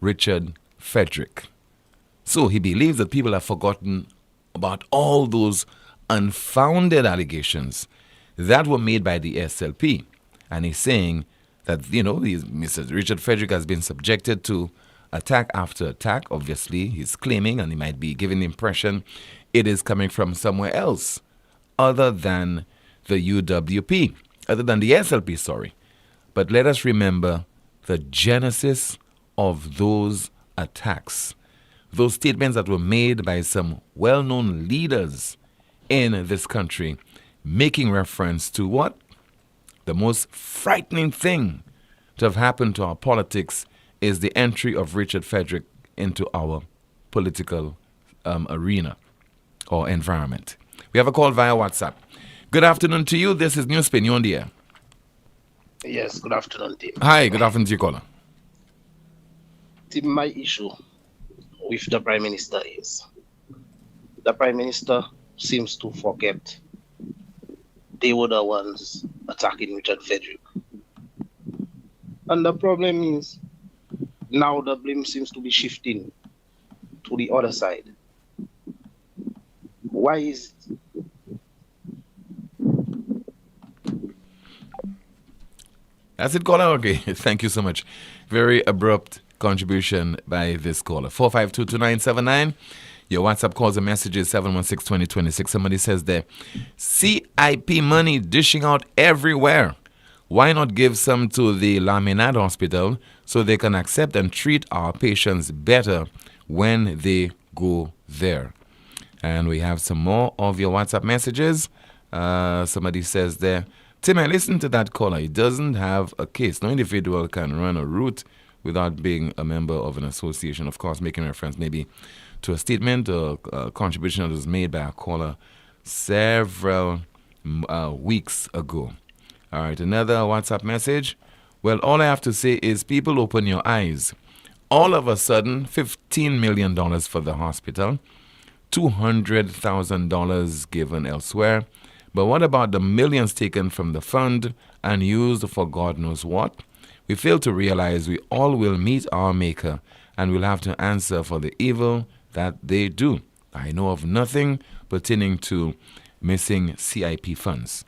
Richard Frederick. So he believes that people have forgotten about all those unfounded allegations that were made by the SLP. And he's saying that, Mr. Richard Frederick has been subjected to attack after attack. Obviously, he's claiming, and he might be giving the impression it is coming from somewhere else other than the UWP, other than the SLP, sorry. But let us remember the genesis of those attacks, those statements that were made by some well-known leaders in this country, making reference to what? The most frightening thing to have happened to our politics is the entry of Richard Frederick into our political arena or environment. We have a call via WhatsApp. Good afternoon to you. This is NewsSpin. You're on the air. Yes, good afternoon, Tim. Hi, good afternoon to you, caller. Tim, my issue with the Prime Minister is the Prime Minister seems to forget they were the ones attacking Richard Frederick. And the problem is now the blame seems to be shifting to the other side. Why is it? That's it, caller? Okay, thank you so much. Very abrupt contribution by this caller. 4522979. Your WhatsApp calls and messages 716-2026. Somebody says there, CIP money dishing out everywhere. Why not give some to the Laminade Hospital so they can accept and treat our patients better when they go there? And we have some more of your WhatsApp messages. Somebody says there, Tim, I listened to that caller. He doesn't have a case. No individual can run a route without being a member of an association. Of course, making reference maybe to a statement or a contribution that was made by a caller several weeks ago. All right, another WhatsApp message. Well, all I have to say is people open your eyes. All of a sudden, $15 million for the hospital, $200,000 given elsewhere. But what about the millions taken from the fund and used for God knows what? We fail to realize we all will meet our Maker and will have to answer for the evil that they do. I know of nothing pertaining to missing CIP funds.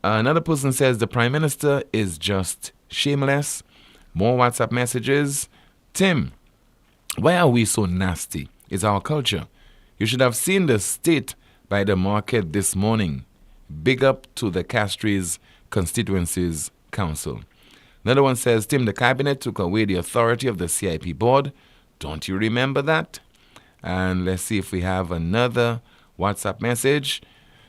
Another person says the Prime Minister is just shameless. More WhatsApp messages. Tim, why are we so nasty? It's our culture. You should have seen the state by the market this morning. Big up to the Castries Constituencies Council. Another one says, Tim, the cabinet took away the authority of the CIP board. Don't you remember that? And let's see if we have another WhatsApp message.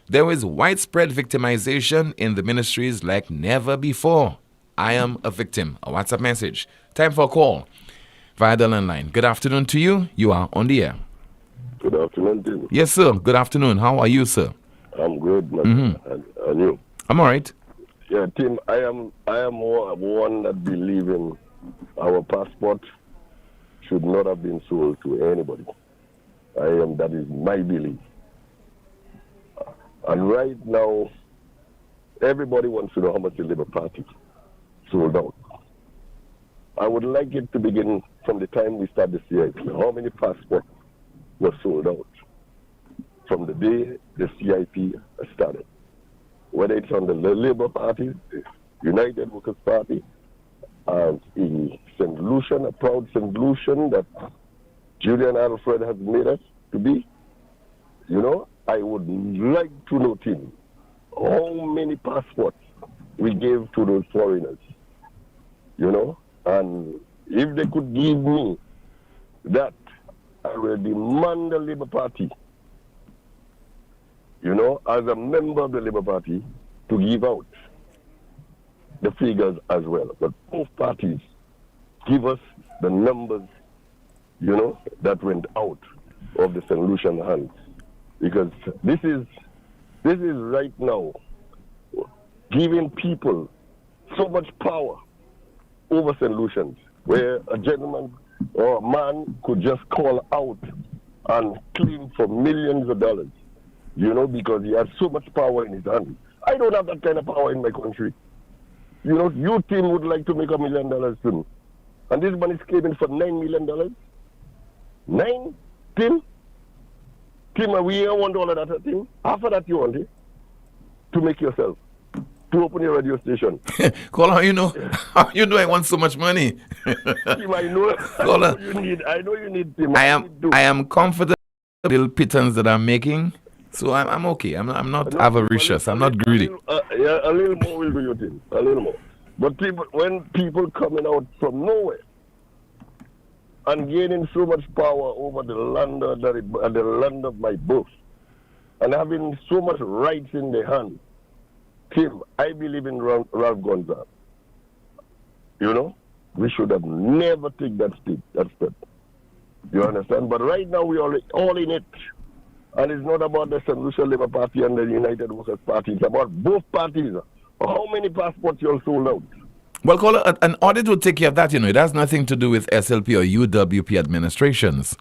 There is widespread victimization in the ministries like never before. I am a victim. A WhatsApp message. Time for a call via the landline. Good afternoon to you. You are on the air. Good afternoon, Tim. Yes, sir. Good afternoon. How are you, sir? I'm good, man. And you? I'm all right. Yeah, Tim, I am one that believe in our passport should not have been sold to anybody. That is my belief. And right now, everybody wants to know how much the Labour Party sold out. I would like it to begin from the time we start the CIP. How many passports were sold out from the day the CIP started? Whether it's on the Labour Party, the United Workers' Party, a St. Lucian, a proud St. Lucian that Julian Alfred has made us to be. I would like to know, Tim, how many passports we gave to those foreigners. And if they could give me that, I will demand the Labour Party, as a member of the Labour Party, to give out the figures as well. But both parties give us the numbers, that went out of the St. Lucian hands. Because this is right now giving people so much power over St. Lucians, where a gentleman or a man could just call out and claim for millions of dollars, because he has so much power in his hand. I don't have that kind of power in my country. Your team would like to make $1 million to me. And this man is claiming for $9 million. 9? Tim, we don't want all of that thing. After that, you want it to make yourself, to open your radio station. Caller, how you know I want so much money? Tim, I know. Caller, I know you need Tim. I am confident with the little pittance that I'm making, so I'm okay. I'm not avaricious. I'm not greedy. A little more will do your thing. A little more. But Tim, when people coming out from nowhere and gaining so much power over the land of my birth, and having so much rights in their hand, Tim, I believe in Ralph Gonzalez. We should have never taken that step. You understand? But right now we are all in it. And it's not about the St. Lucia Labour Party and the United Workers Party. It's about both parties. How many passports you all sold out? Well, caller, an audit will take care of that. It has nothing to do with SLP or UWP administrations.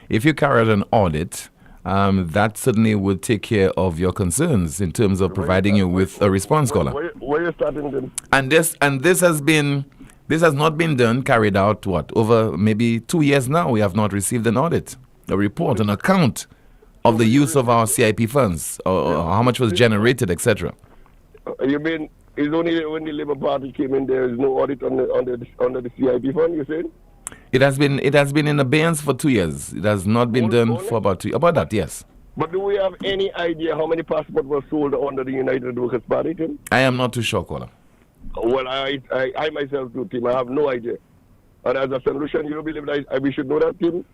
If you carry out an audit, that certainly would take care of your concerns in terms of providing you with a response, caller. Where you starting then? And this has not been carried out, over maybe 2 years now. We have not received an audit, a report, an account of the use of our CIP funds, or how much was generated, etc. You mean it's only when the Labour Party came in, there is no audit on the CIP fund, you saying? It has been in abeyance for 2 years. It has not been done for about 2 years. About that, yes. But do we have any idea how many passports were sold under the United Workers Party, Tim? I am not too sure, caller. Well, I myself too, Tim. I have no idea. And as a solution, you believe that we should know that, Tim?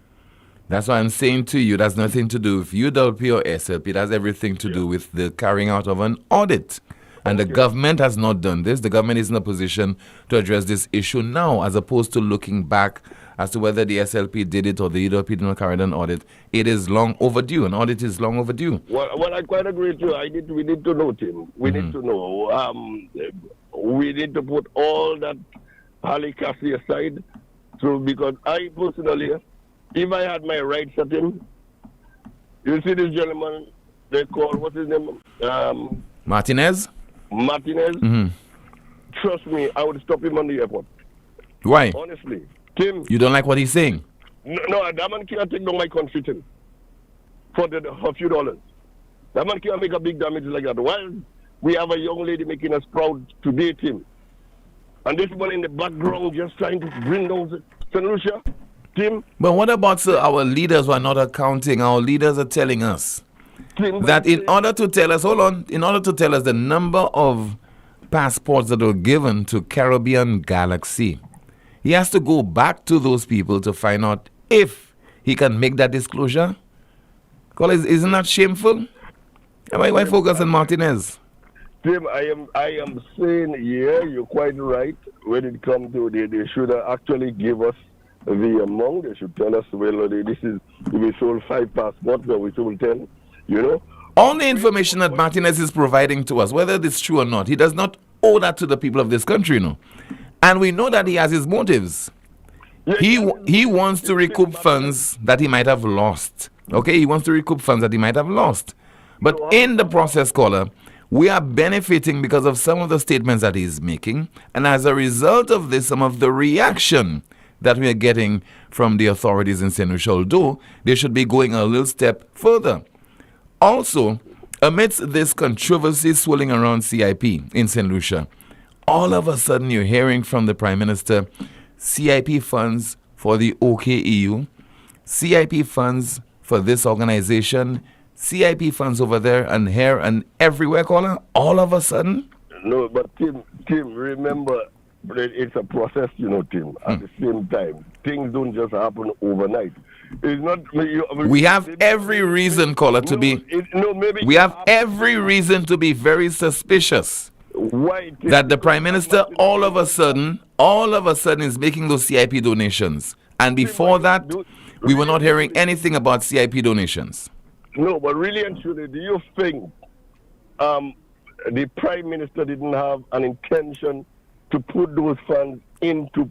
That's why I'm saying to you, that's nothing to do with UWP or SLP. It has everything to do with the carrying out of an audit. And the government has not done this. The government is in a position to address this issue now, as opposed to looking back as to whether the SLP did it or the UWP did not carry out an audit. It is long overdue. An audit is long overdue. Well, I quite agree with you. We need to know, Tim. We need to know. We need to put all that halicassi aside. So, because I personally, if I had my rights at him, you see this gentleman, they call, what's his name? Martinez? Martinez. Trust me, I would stop him on the airport. Why? Honestly. Tim. You don't like what he's saying? No, that man can't take down my country, Tim. For a few dollars. That man can't make a big damage like that. While we have a young lady making us proud to date him. And this one in the background just trying to bring down St. Lucia. Tim. But what about our leaders who are not accounting? Our leaders are telling us that in order to tell us the number of passports that were given to Caribbean Galaxy, he has to go back to those people to find out if he can make that disclosure. Because isn't that shameful? Why focus on Martinez? Tim, I am saying, yeah, you're quite right. When it comes to they should actually give us the amount. They should tell us, well, we sold 5 passports or we sold 10. All the information that Martinez is providing to us, whether it's true or not, he does not owe that to the people of this country, And we know that he has his motives. He wants to recoup funds that he might have lost. Okay, he wants to recoup funds that he might have lost. But in the process, caller, we are benefiting because of some of the statements that he's making. And as a result of this, some of the reaction that we are getting from the authorities in St. Lucia, although they should be going a little step further. Also, amidst this controversy swirling around CIP in St. Lucia, all of a sudden you're hearing from the Prime Minister, CIP funds for the OKEU, CIP funds for this organization, CIP funds over there and here and everywhere, caller, all of a sudden? No, but Tim, remember, it's a process, Tim. At the same time, things don't just happen overnight. It's not. We have every reason, caller, to be. We have every reason to be very suspicious. Why? That the Prime Minister all of a sudden is making those CIP donations, and before that, we were not hearing anything about CIP donations. No, but really and truly, do you think the Prime Minister didn't have an intention to put those funds into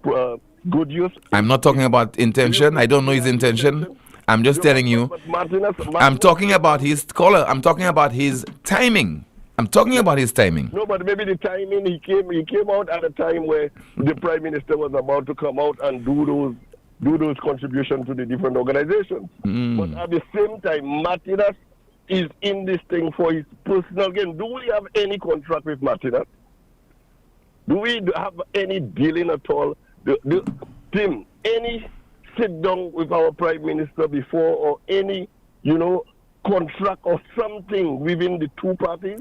good use. I'm not talking about intention. I don't know his intention. I'm just telling you. I'm talking about his caller. I'm talking about his timing. I'm talking about his timing. No, but maybe the timing he came out at a time where the Prime Minister was about to come out and do those contributions to the different organizations. But at the same time, Martinez is in this thing for his personal gain. Do we have any contract with Martinez? Do we have any dealing at all? Tim, any sit down with our Prime Minister before, or any, contract or something within the two parties?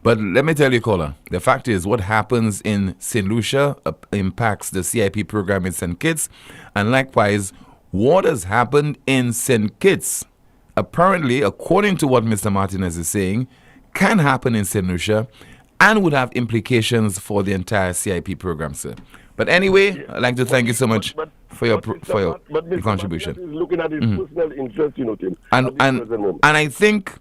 But let me tell you, caller, the fact is what happens in St. Lucia impacts the CIP program in St. Kitts, and likewise, what has happened in St. Kitts, apparently, according to what Mr. Martinez is saying, can happen in St. Lucia and would have implications for the entire CIP program, sir. But anyway, I'd like to thank you so much for your contribution. He's looking at his personal interest, Tim. And I think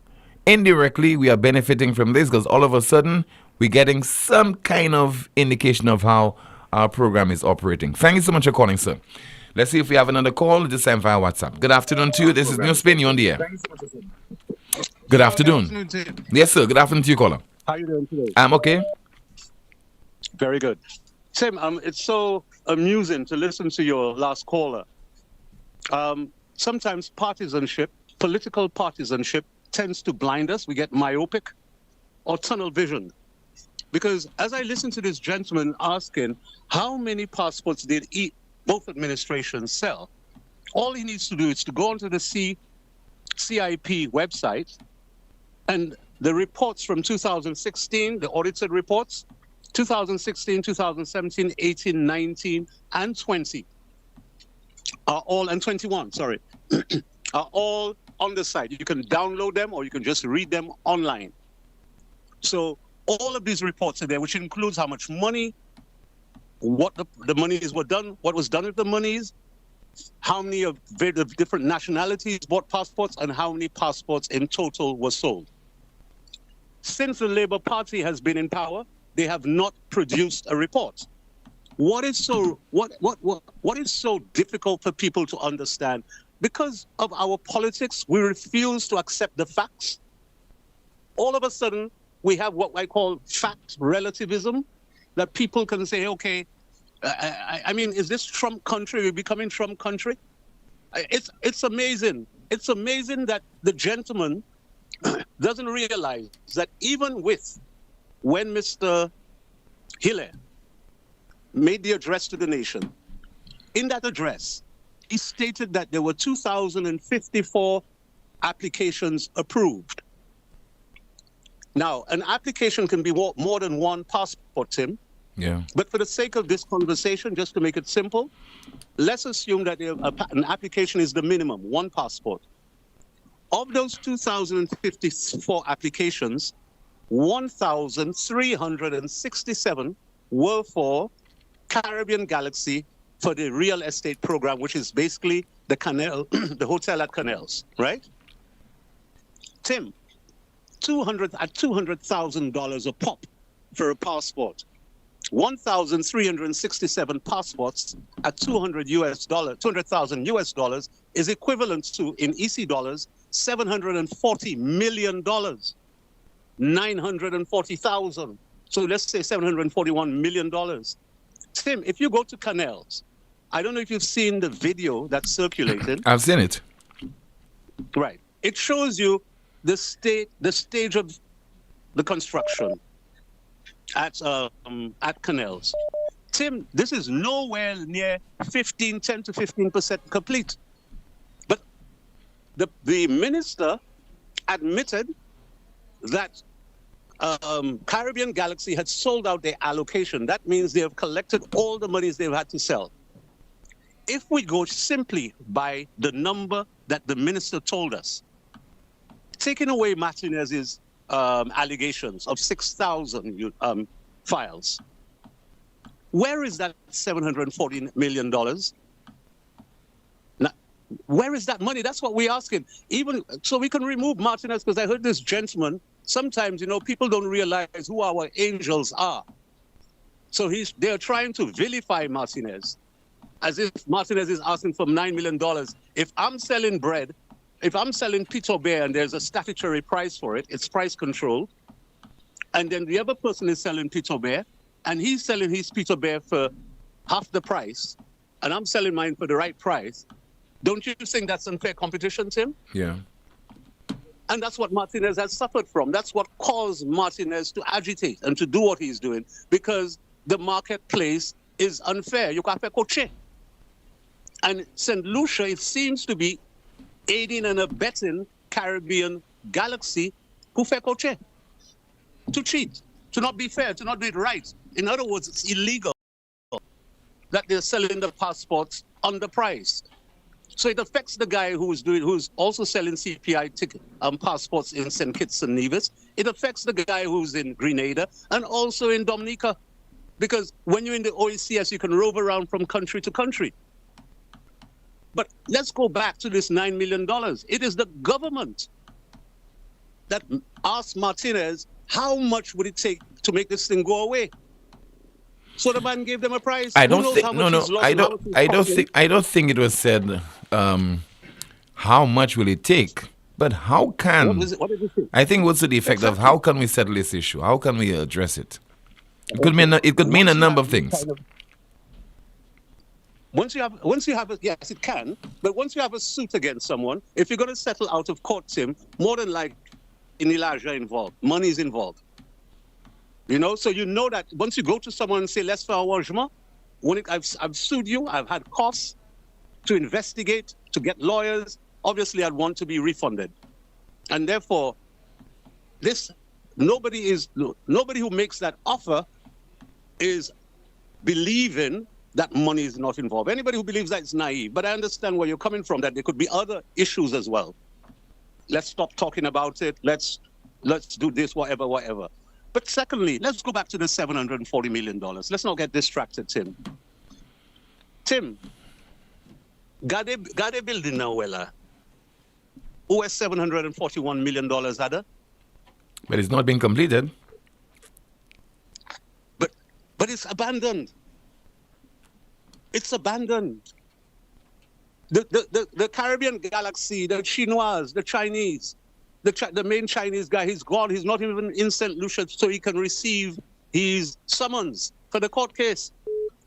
indirectly we are benefiting from this because all of a sudden we're getting some kind of indication of how our program is operating. Thank you so much for calling, sir. Let's see if we have another call, this time via WhatsApp. Good afternoon to you. This is NewsSpin. You're on the air. Good afternoon. Yes, sir. Good afternoon to you, caller. How are you doing today? I'm okay. Very good. Tim, it's so amusing to listen to your last caller. Sometimes political partisanship, tends to blind us. We get myopic or tunnel vision. Because as I listen to this gentleman asking how many passports did both administrations sell, all he needs to do is to go onto the CIP website, and the reports from 2016, the audited reports, 2016, 2017, 18, 19, and 20 are all, and 21, sorry, are all on the site. You can download them or you can just read them online. So all of these reports are there, which includes how much money, what the monies were done, what was done with the monies, how many of the different nationalities bought passports, and how many passports in total were sold. Since the Labour Party has been in power, they have not produced a report. What is so difficult for people to understand? Because of our politics, we refuse to accept the facts. All of a sudden, we have what I call fact relativism, that people can say, okay, I mean, is this Trump country? We're becoming Trump country? It's amazing. It's amazing that the gentleman doesn't realize that even when Mr. Hiller made the address to the nation, in that address, he stated that there were 2,054 applications approved. Now, an application can be more than one passport, Tim. Yeah. But for the sake of this conversation, just to make it simple, let's assume that an application is the minimum, one passport. Of those 2,054 applications, 1,367 were for Caribbean Galaxy for the real estate program, which is basically the canal, the hotel at Canals, right? Tim, $200,000 a pop for a passport. 1,367 passports at $200,000 US dollars is equivalent to, in EC dollars, $740 million. 940,000. So let's say $741 million. Tim, if you go to Canals, I don't know if you've seen the video that's circulated. I've seen it. Right. It shows you the stage of the construction at Canals. Tim, this is nowhere near 10 to 15% complete. But the minister admitted that Caribbean Galaxy had sold out their allocation. That means they have collected all the monies they've had to sell. If we go simply by the number that the minister told us, taking away Martinez's allegations of 6,000 files, where is that $740 million? Now, where is that money? That's what we're asking. Even so, we can remove Martinez, because I heard this gentleman. Sometimes, people don't realize who our angels are. So they're trying to vilify Martinez as if Martinez is asking for $9 million. If I'm selling bread, if I'm selling Pito Bear and there's a statutory price for it, it's price controlled, and then the other person is selling Pito Bear, and he's selling his Pito Bear for half the price, and I'm selling mine for the right price, don't you think that's unfair competition, Tim? Yeah. And that's what Martinez has suffered from. That's what caused Martinez to agitate and to do what he's doing, because the marketplace is unfair. You can't coach. And St. Lucia, it seems to be aiding and abetting Caribbean Galaxy who fair coach, to cheat, to not be fair, to not do it right. In other words, it's illegal that they're selling the passports underpriced. So it affects the guy who's also selling CPI passports in St. Kitts and Nevis. It affects the guy who's in Grenada and also in Dominica. Because when you're in the OECS, you can rove around from country to country. But let's go back to this $9 million. It is the government that asked Martinez, how much would it take to make this thing go away? So the man gave them a price. I don't think. I don't think it was said. How much will it take? But how can? What did you say? I think what's the effect of how can we settle this issue? How can we address it? It could mean a number of things. Once you have yes, it can. But once you have a suit against someone, if you're going to settle out of court, Tim, more than like in Elijah involved, money is involved. You know, so you know that once you go to someone and say, let's faire arrangement, when I've sued you, I've had costs to investigate, to get lawyers, obviously I'd want to be refunded. And therefore, nobody who makes that offer is believing that money is not involved. Anybody who believes that is naive, but I understand where you're coming from, that there could be other issues as well. Let's stop talking about it. Let's do this, whatever. But secondly, let's go back to the $740 million. Let's not get distracted, Tim. Tim, Gade building now, who has $741 million had? But it's not been completed. But it's abandoned. It's abandoned. The Caribbean Galaxy, the Chinois, the Chinese, the main Chinese guy, he's gone. He's not even in St. Lucia so he can receive his summons for the court case.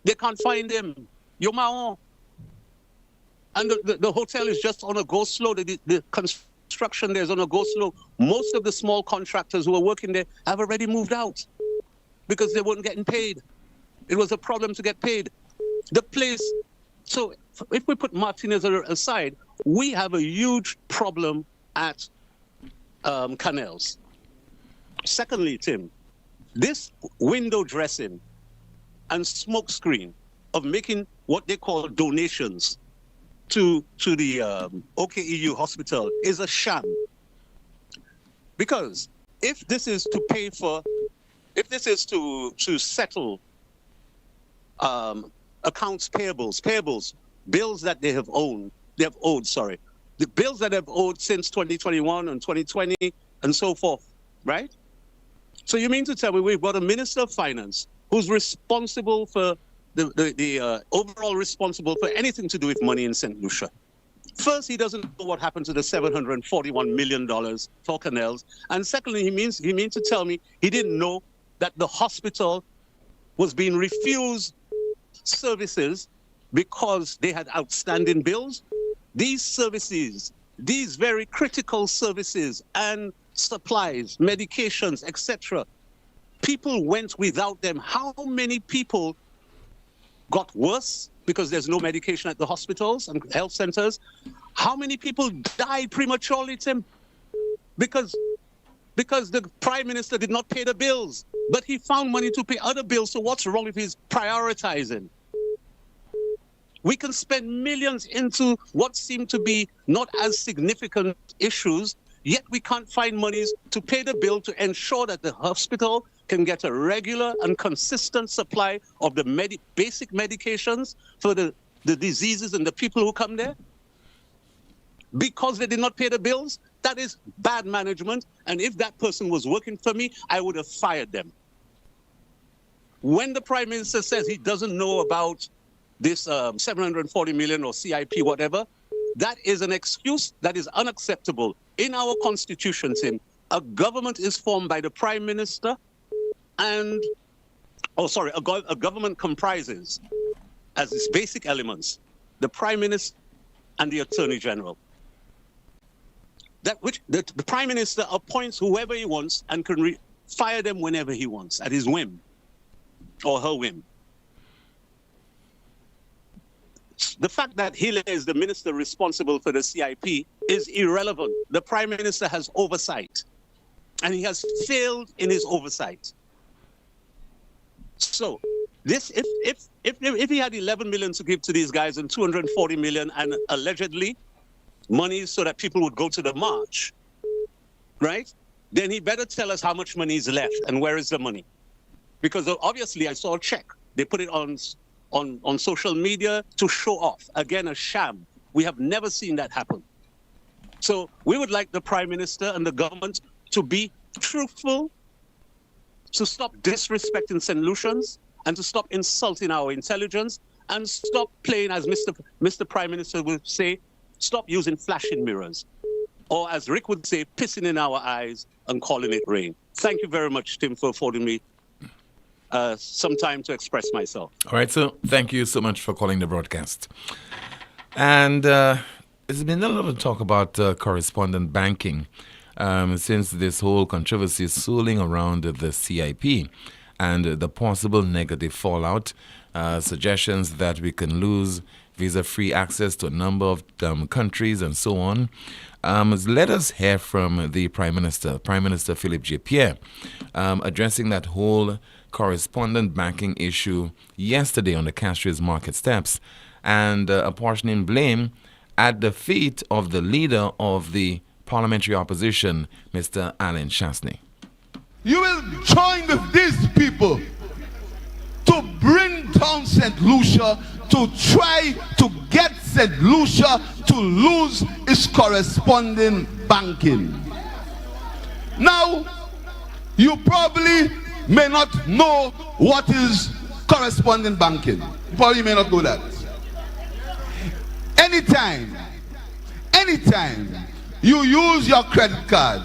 They can't find him. You're Mahon. And the hotel is just on a go slow. The construction there is on a go slow. Most of the small contractors who are working there have already moved out because they weren't getting paid. It was a problem to get paid. The place, so if we put Martinez aside, we have a huge problem at Canals. Secondly, Tim, this window dressing and smoke screen of making what they call donations to the OKEU hospital is a sham. Because if this is to pay for, if this is to settle accounts payables, bills that they have owed, the bills that they've owed since 2021 and 2020 and so forth, right? So you mean to tell me we've got a Minister of Finance who's responsible for the overall responsible for anything to do with money in St. Lucia. First, he doesn't know what happened to the $741 million for Canals. And secondly, he means to tell me he didn't know that the hospital was being refused services because they had outstanding bills. These services, these very critical services and supplies, medications, etc., people went without them. How many people got worse because there's no medication at the hospitals and health centers? How many people died prematurely, Tim? Because the Prime Minister did not pay the bills, but he found money to pay other bills. So what's wrong if he's prioritizing? We can spend millions into what seem to be not as significant issues, yet we can't find monies to pay the bill to ensure that the hospital can get a regular and consistent supply of the basic medications for the diseases and the people who come there. Because they did not pay the bills, that is bad management. And if that person was working for me, I would have fired them. when the Prime Minister says he doesn't know about this 740 million or CIP, whatever, that is an excuse that is unacceptable. In our constitution, Tim, a government is formed by the Prime Minister and, a government comprises, as its basic elements, the Prime Minister and the Attorney General. The Prime Minister appoints whoever he wants and can fire them whenever he wants, at his whim or her whim. The fact that Hille is the minister responsible for the CIP is irrelevant. The Prime Minister has oversight, and he has failed in his oversight. So, this if he had 11 million to give to these guys and 240 million and allegedly money so that people would go to the march, right? Then he better tell us how much money is left and where is the money. Because obviously I saw a check. They put it on social media to show off. Again, a sham. We have never seen that happen. So we would like the Prime Minister and the government to be truthful, to stop disrespecting St. Lucians, and to stop insulting our intelligence, and stop playing, as Mr. Prime Minister would say, stop using flashing mirrors. Or as Rick would say, pissing in our eyes and calling it rain. Thank you very much, Tim, for affording me some time to express myself. All right, so thank you so much for calling the broadcast. And there's been a lot of talk about correspondent banking since this whole controversy is swirling around the CIP and the possible negative fallout, suggestions that we can lose visa-free access to a number of countries and so on. Let us hear from the Prime Minister Philippe J. Pierre, addressing that whole correspondent banking issue yesterday on the Castries market steps and apportioning blame at the feet of the leader of the parliamentary opposition, Mr. Alain Chastanet. You will join with these people to bring down St. Lucia, to try to get St. Lucia to lose its corresponding banking. Now, you probably may not know what is corresponding banking. You probably may not know that. Anytime you use your credit card,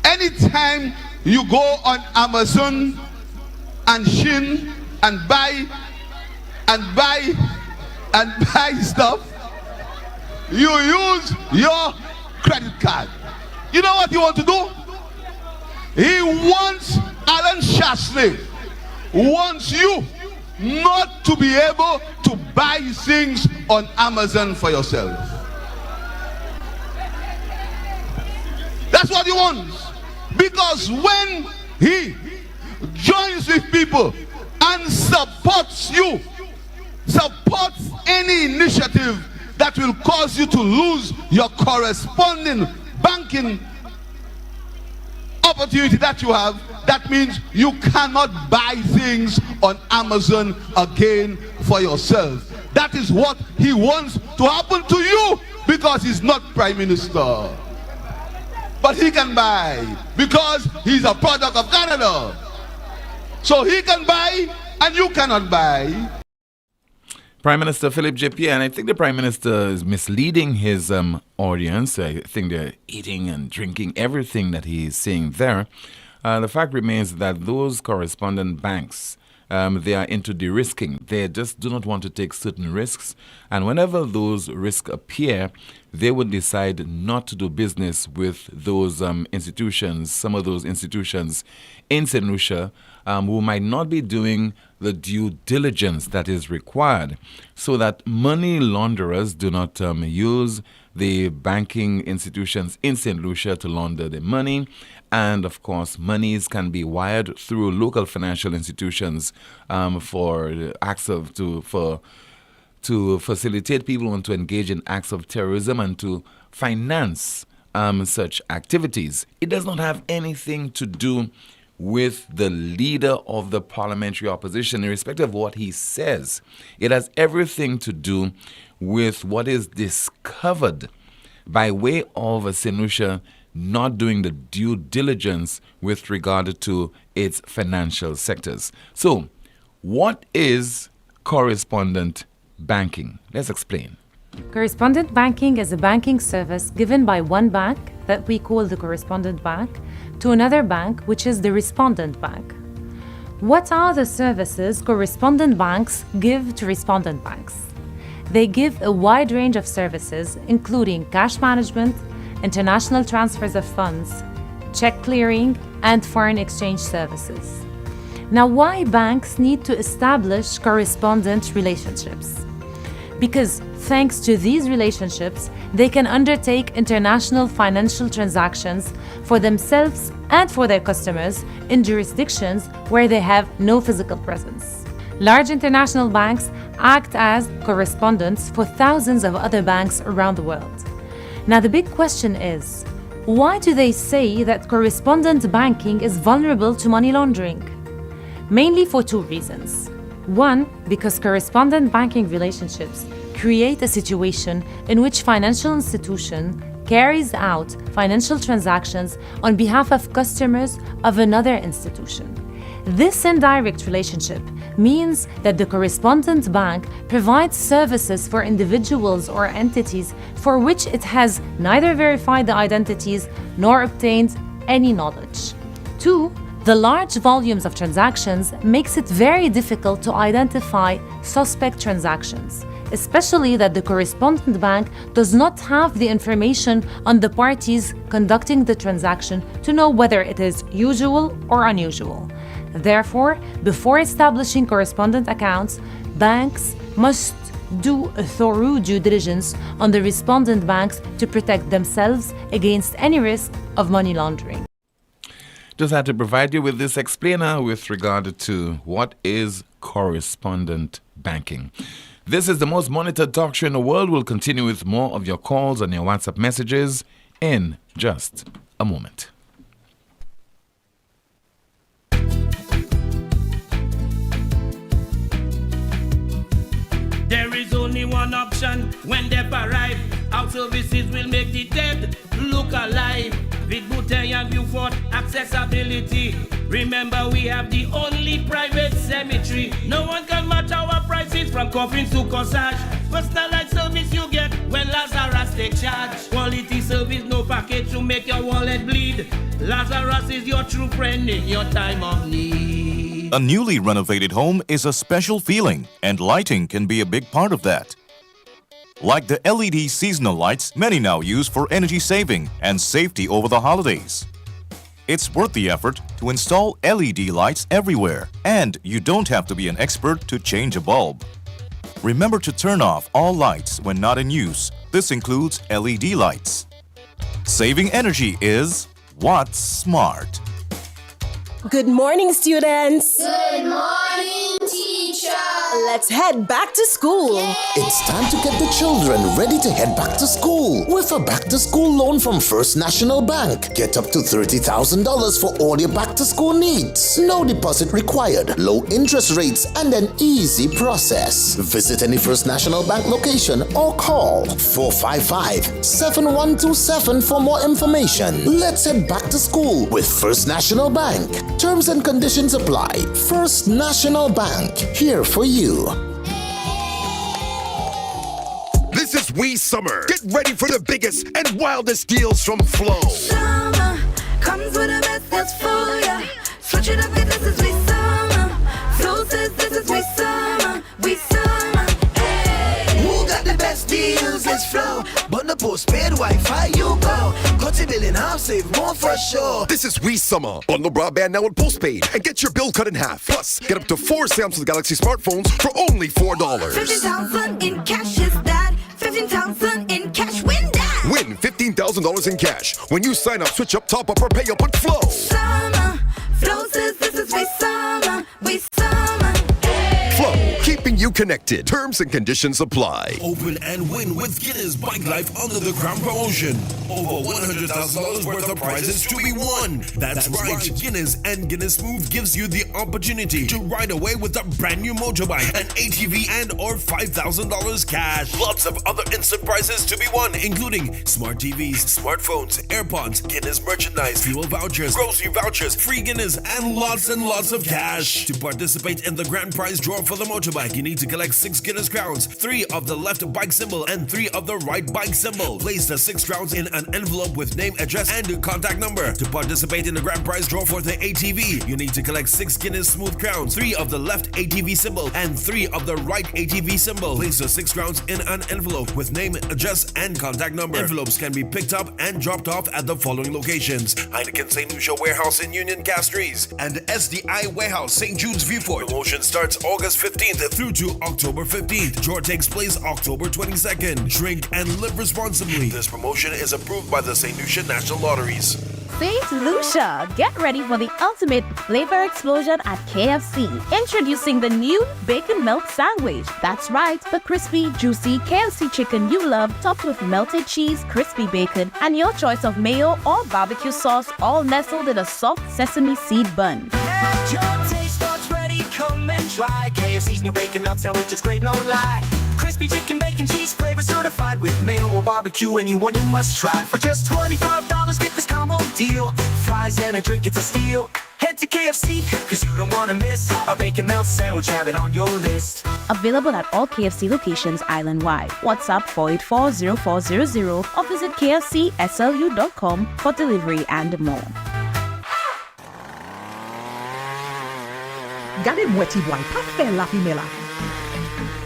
anytime you go on Amazon and Shein and buy stuff, you use your credit card. You know what you want to do? He wants, Alain Chastanet wants you not to be able to buy things on Amazon for yourself. That's what he wants. Because when he joins with people and supports you, supports any initiative that will cause you to lose your corresponding banking opportunity that you have, that means you cannot buy things on Amazon again for yourself. That is what he wants to happen to you, because he's not Prime Minister. But he can buy because he's a product of Canada. So he can buy and you cannot buy. Prime Minister Philippe J. Pierre, and I think the Prime Minister is misleading his audience. I think they're eating and drinking everything that he is saying there. The fact remains that those correspondent banks, they are into de-risking. They just do not want to take certain risks. And whenever those risks appear, they would decide not to do business with those institutions, some of those institutions in St. Lucia, who might not be doing the due diligence that is required, so that money launderers do not use the banking institutions in St. Lucia to launder the money. And of course, monies can be wired through local financial institutions for acts of to facilitate people who want to engage in acts of terrorism and to finance such activities. It does not have anything to do with the leader of the parliamentary opposition, irrespective of what he says. It has everything to do with what is discovered by way of a St. Lucia not doing the due diligence with regard to its financial sectors. So, what is correspondent banking? Let's explain. Correspondent banking is a banking service given by one bank, that we call the correspondent bank, to another bank, which is the respondent bank. What are the services correspondent banks give to respondent banks? They give a wide range of services, including cash management, international transfers of funds, check clearing, and foreign exchange services. Now, why banks need to establish correspondent relationships? Because thanks to these relationships, they can undertake international financial transactions for themselves and for their customers in jurisdictions where they have no physical presence. Large international banks act as correspondents for thousands of other banks around the world. Now, the big question is, why do they say that correspondent banking is vulnerable to money laundering? Mainly for two reasons. One, because correspondent banking relationships create a situation in which financial institution carries out financial transactions on behalf of customers of another institution. This indirect relationship means that the correspondent bank provides services for individuals or entities for which it has neither verified the identities nor obtained any knowledge. Two, the large volumes of transactions makes it very difficult to identify suspect transactions, especially that the correspondent bank does not have the information on the parties conducting the transaction to know whether it is usual or unusual. Therefore, before establishing correspondent accounts, banks must do a thorough due diligence on the respondent banks to protect themselves against any risk of money laundering. Just had to provide you with this explainer with regard to what is correspondent banking. This is the most monitored talk show in the world. We'll continue with more of your calls and your WhatsApp messages in just a moment. There is only one option when they arrive. Our services will make the dead look alive. With Bouteille and Beaufort accessibility. Remember, we have the only private cemetery. No one can match our prices from coffins to corsage. Personalized service you get when Lazarus take charge. Quality service, no package to make your wallet bleed. Lazarus is your true friend in your time of need. A newly renovated home is a special feeling, and lighting can be a big part of that. Like the LED seasonal lights many now use for energy saving and safety over the holidays. It's worth the effort to install LED lights everywhere, and you don't have to be an expert to change a bulb. Remember to turn off all lights when not in use. This includes LED lights. Saving energy is what's smart. Good morning, students. Good morning, teacher. Let's head back to school. It's time to get the children ready to head back to school with a back-to-school loan from First National Bank. Get up to $30,000 for all your back-to-school needs. No deposit required, low interest rates, and an easy process. Visit any First National Bank location or call 455-7127 for more information. Let's head back to school with First National Bank. Terms and conditions apply. First National Bank, here for you. This is We Summer. Get ready for the biggest and wildest deals from Flow. Summer comes with the best that's for ya. Switch it up, this is We Summer. Flow says this is We Summer. We Summer. Hey. Who got the best deals? It's Flow. Bundle postpaid Wi-Fi, you go. Cut your bill in half, save more for sure. This is We Summer. Bundle broadband now with postpaid and get your bill cut in half. Plus, get up to 4 Samsung Galaxy smartphones for only $4. 15,000 in cash is that. 15,000 in cash, win that. Win $15,000 in cash when you sign up, switch up, top up, or pay up with Flow. Summer, Flow says this is We Summer. We Summer. Hey. Flow, keeping you connected. Terms and conditions apply. Open and win with Guinness Bike Life under the Crown promotion. Over $100,000 worth of prizes to be won. That's right. Guinness and Guinness Smooth gives you the opportunity to ride away with a brand new motorbike, an ATV, and or $5,000 cash. Lots of other instant prizes to be won, including smart TVs, smartphones, AirPods, Guinness merchandise, fuel vouchers, grocery vouchers, free Guinness, and lots of cash. To participate in the grand prize draw for the motorbike, you need to collect 6 Guinness crowns, 3 of the left bike symbol and 3 of the right bike symbol. Place the 6 crowns in an envelope with name, address, and contact number. To participate in the grand prize draw for the ATV, you need to collect 6 Guinness smooth crowns, 3 of the left ATV symbol and 3 of the right ATV symbol. Place the 6 crowns in an envelope with name, address, and contact number. Envelopes can be picked up and dropped off at the following locations: Heineken St. Lucia Warehouse in Union Castries and SDI Warehouse, St. Jude's Viewport. Promotion starts August 15th through to October 15th. Draw takes place October 22nd. Drink and live responsibly. This promotion is approved by the St. Lucia National Lotteries. St. Lucia, get ready for the ultimate flavor explosion at KFC. Introducing the new Bacon Melt Sandwich. That's right, the crispy, juicy KFC chicken you love, topped with melted cheese, crispy bacon, and your choice of mayo or barbecue sauce, all nestled in a soft sesame seed bun. Your taste buds ready, come and try KFC's new Bacon Melt Sandwich is great, no lie. Crispy chicken, bacon, cheese flavor certified with mayo or barbecue. Anyone you must try. For just $25, get this combo deal. Fries and a drink, it's a steal. Head to KFC, cause you don't wanna miss a Bacon Melt Sandwich, have it on your list. Available at all KFC locations island-wide. WhatsApp 484-0400 or visit kfcslu.com for delivery and more. Got him wetty boy, pas la femela.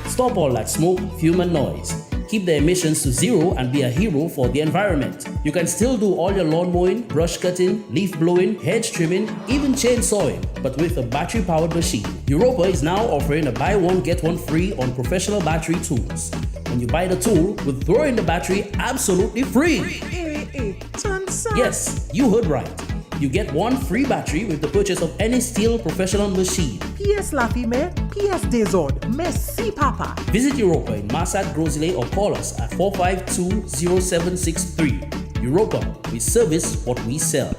Stop all that smoke, fume and noise. Keep the emissions to zero and be a hero for the environment. You can still do all your lawn mowing, brush cutting, leaf blowing, hedge trimming, even chainsawing, but with a battery-powered machine. Europa is now offering a buy one, get one free on professional battery tools. When you buy the tool, we'll throw in the battery absolutely free. Yes, you heard right. You get one free battery with the purchase of any Steel professional machine. PS la fime, PS Desord, merci papa. Visit Europa in Massat Grosley or call us at 452-0763. Europa, we service what we sell.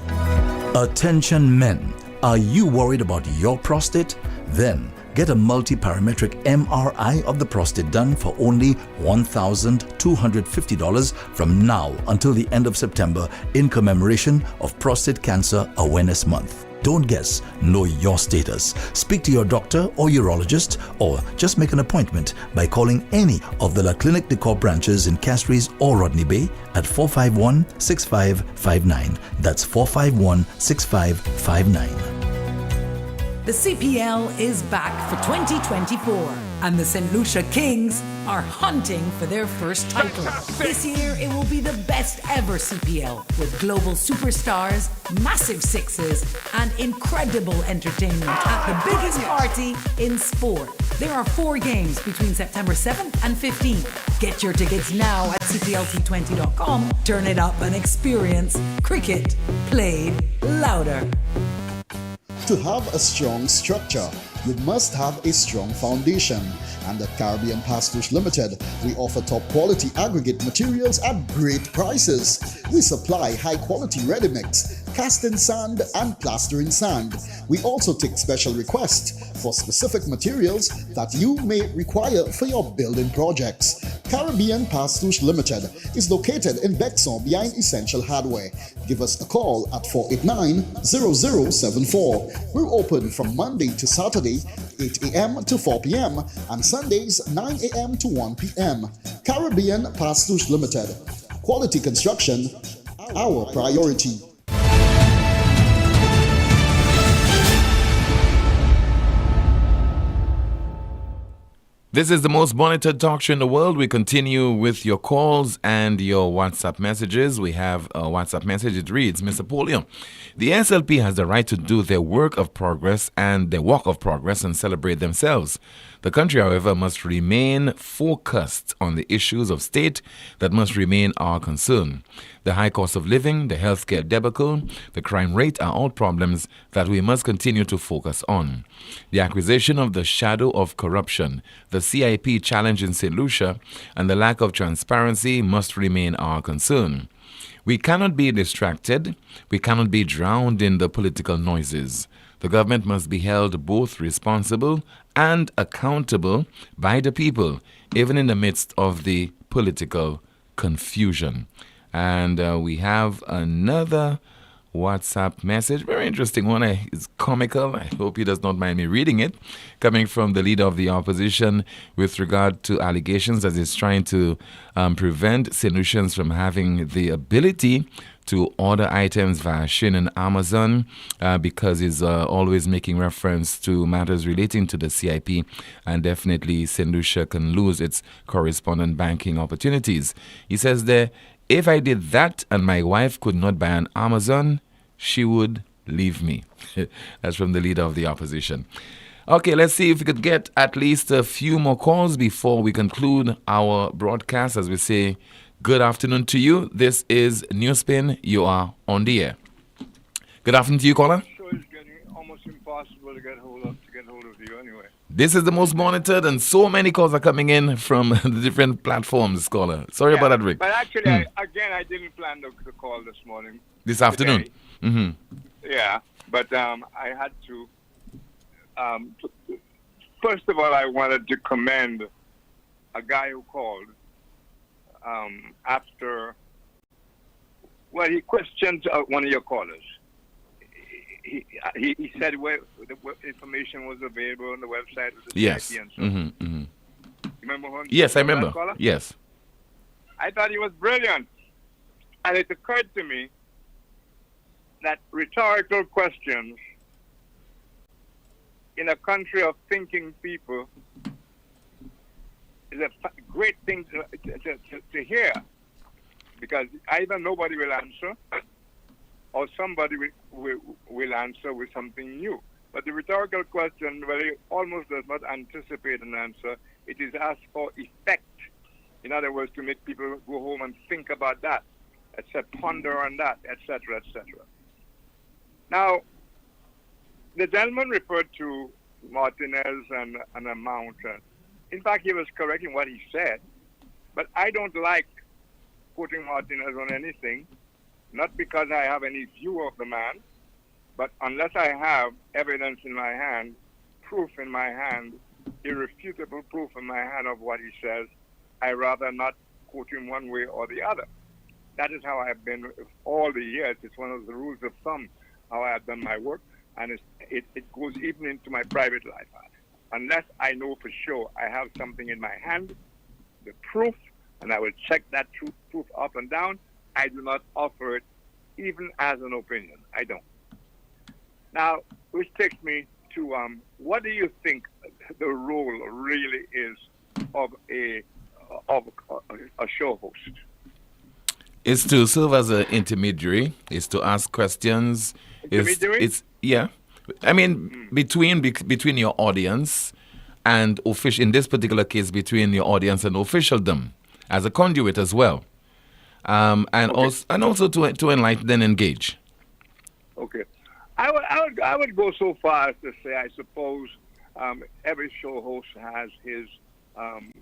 Attention men, are you worried about your prostate? Then get a multi-parametric MRI of the prostate done for only $1,250 from now until the end of September in commemoration of Prostate Cancer Awareness Month. Don't guess, know your status. Speak to your doctor or urologist or just make an appointment by calling any of the La Clinique de Corps branches in Castries or Rodney Bay at 451-6559. That's 451-6559. The CPL is back for 2024, and the St. Lucia Kings are hunting for their first title. This year, it will be the best ever CPL, with global superstars, massive sixes, and incredible entertainment at the biggest party in sport. There are 4 games between September 7th and 15th. Get your tickets now at cplt20.com. Turn it up and experience cricket played louder. To have a strong structure, you must have a strong foundation. And at Caribbean Pastouche Limited, we offer top quality aggregate materials at great prices. We supply high quality ready mix, casting sand and plastering sand. We also take special requests for specific materials that you may require for your building projects. Caribbean Pastouche Limited is located in Bexon behind Essential Hardware. Give us a call at 489-0074. We're open from Monday to Saturday, 8 a.m. to 4 p.m. and Sundays, 9 a.m. to 1 p.m. Caribbean Pastouche Limited. Quality construction, our priority. This is the most monitored talk show in the world. We continue with your calls and your WhatsApp messages. We have a WhatsApp message. It reads, Mr. Poleon, the SLP has the right to do their work of progress and their walk of progress and celebrate themselves. The country, however, must remain focused on the issues of state that must remain our concern. The high cost of living, the healthcare debacle, the crime rate are all problems that we must continue to focus on. The acquisition of the shadow of corruption, the CIP challenge in St. Lucia, and the lack of transparency must remain our concern. We cannot be distracted. We cannot be drowned in the political noises. The government must be held both responsible and accountable by the people, even in the midst of the political confusion. And we have another WhatsApp message, very interesting one. It's comical. I hope he does not mind me reading it. Coming from the leader of the opposition with regard to allegations that he's trying to prevent St. Lucians from having the ability to order items via Shein and Amazon because he's always making reference to matters relating to the CIP, and definitely St. Lucia can lose its correspondent banking opportunities. He says there, if I did that and my wife could not buy on Amazon, she would leave me. That's from the leader of the opposition. Okay, let's see if we could get at least a few more calls before we conclude our broadcast. As we say, good afternoon to you. This is NewsSpin. You are on the air. Good afternoon to you, caller. Sure, it's getting almost impossible to get hold of you anyway. This is the most monitored, and so many calls are coming in from the different platforms, caller. Sorry about that, Rick. But actually, I didn't plan to call this morning. This afternoon. Mm-hmm. Yeah, but I had to. First of all, I wanted to commend a guy who called after. Well, he questioned one of your callers. He said where the information was available on the website of the yes. CIP and so Mm-hmm. Remember him? Yes, I remember. Yes. I thought he was brilliant. And it occurred to me that rhetorical questions in a country of thinking people is a great thing to hear, because either nobody will answer or somebody will answer with something new. But the rhetorical question really almost does not anticipate an answer. It is asked for effect. In other words, to make people go home and think about that, etc., ponder on that, etc., etc. Now, the gentleman referred to Martinez and a Mount. In fact, he was correct in what he said, but I don't like quoting Martinez on anything, not because I have any view of the man, but unless I have evidence in my hand, proof in my hand, irrefutable proof in my hand of what he says, I rather not quote him one way or the other. That is how I have been all the years. It's one of the rules of thumb, how I have done my work, and it goes even into my private life. Unless I know for sure I have something in my hand, the proof, and I will check that proof up and down, I do not offer it even as an opinion. I don't. Now, which takes me to what do you think the role really is of a show host? It's to serve as an intermediary. It's to ask questions. Intermediary? I mean, between your audience and official. In this particular case, between your audience and officialdom, as a conduit as well, and also to enlighten and engage. Okay, I would go so far as to say I suppose every show host has his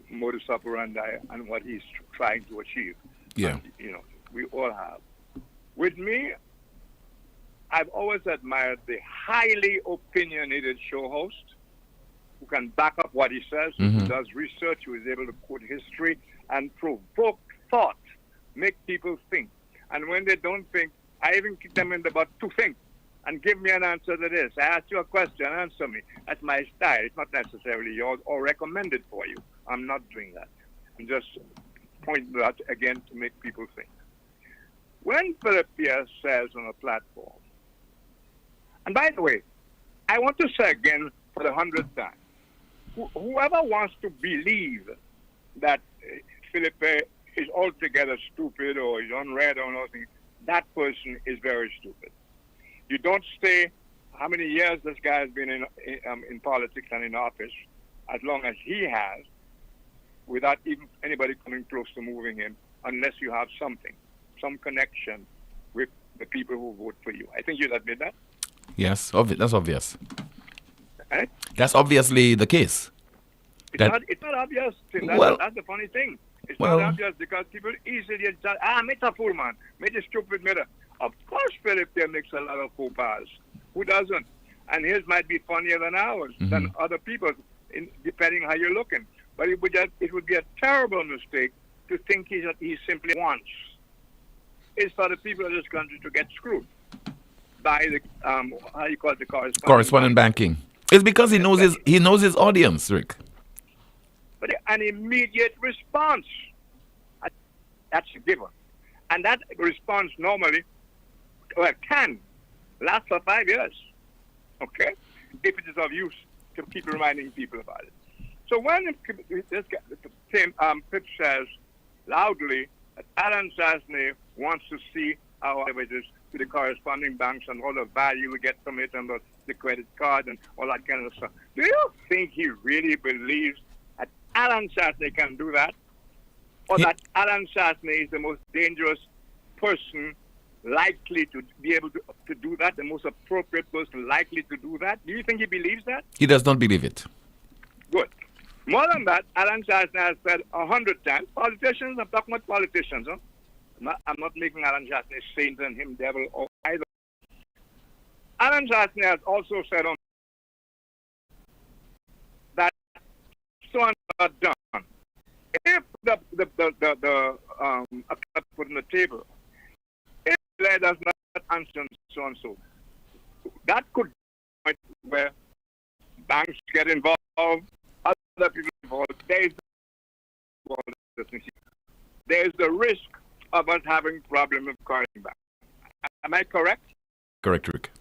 modus operandi and what he's trying to achieve. Yeah, and, we all have. With me, I've always admired the highly opinionated show host who can back up what he says, who does research, who is able to quote history and provoke thought, make people think. And when they don't think, I even kick them in the butt to think and give me an answer to this. I ask you a question, answer me. That's my style. It's not necessarily yours or recommended for you. I'm not doing that. I'm just pointing that again to make people think. When Philip Pierce says on a platform, and by the way, I want to say again for the 100th time, whoever wants to believe that Philippe is altogether stupid or is unread or nothing, that person is very stupid. You don't stay how many years this guy has been in politics and in office. as long as he has, without even anybody coming close to moving him, unless you have something, some connection with the people who vote for you. I think you'd admit that. Yes, that's obvious. Eh? That's obviously the case. It's not obvious. That's the funny thing. It's not obvious because people easily just, meet a fool man, meet a stupid mirror. Of course, Philip there makes a lot of faux pas. Who doesn't? And his might be funnier than ours, than other people's, depending how you're looking. But it would be a terrible mistake to think he simply wants. It's for the people of this country to get screwed by the how you call it, the correspondent banking. It's because he knows his audience, Rick. But an immediate response, that's a given. And that response normally can last for 5 years, okay? If it is of use to keep reminding people about it. So when Pip says loudly that Alan Sassney wants to see our evidence to the corresponding banks and all the value we get from it and the credit card and all that kind of stuff, do you think he really believes that Alan Sassney can do that? Or that Alan Sassney is the most dangerous person likely to be able to do that, the most appropriate person likely to do that? Do you think he believes that? He does not believe it. Good. More than that, Alan Sassney has said 100 times, politicians, I'm talking about politicians, I'm not making Alan Sassney saint and him devil or either. Alan Sassney has also said that so and so done. If the put on the table, if Blair does not answer so and so, that could be where banks get involved, other people involved. There's the risk of us having problems with currency back. Am I correct? Correct, Rick.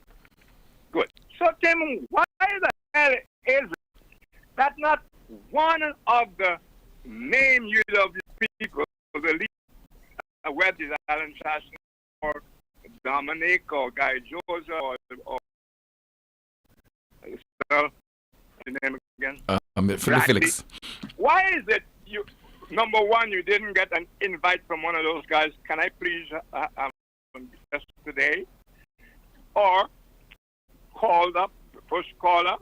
Good. So, Tim, why the hell is it that not one of the main UW people, the leaders, whether it's Alan Sassney or Dominic or Guy Josa or the name again? Felix. Why is it number one, you didn't get an invite from one of those guys? Can I please just today? Or called up, first caller,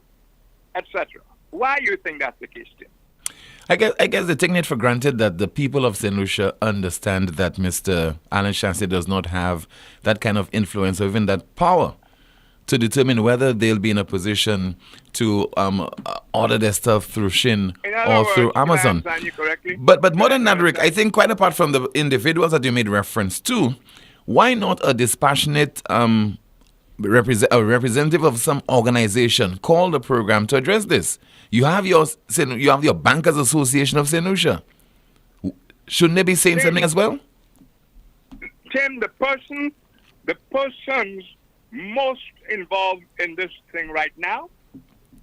etc. Why do you think that's the case, Tim? I guess they taking it for granted that the people of St. Lucia understand that Mr. Alan Sassney does not have that kind of influence or even that power to determine whether they'll be in a position to order their stuff through Shin or through Amazon. But more than that, Rick, I think quite apart from the individuals that you made reference to, why not a dispassionate representative of some organization call the program to address this? You have your Bankers Association of St. Lucia. Shouldn't they be saying something as well? Tim, the persons most involved in this thing right now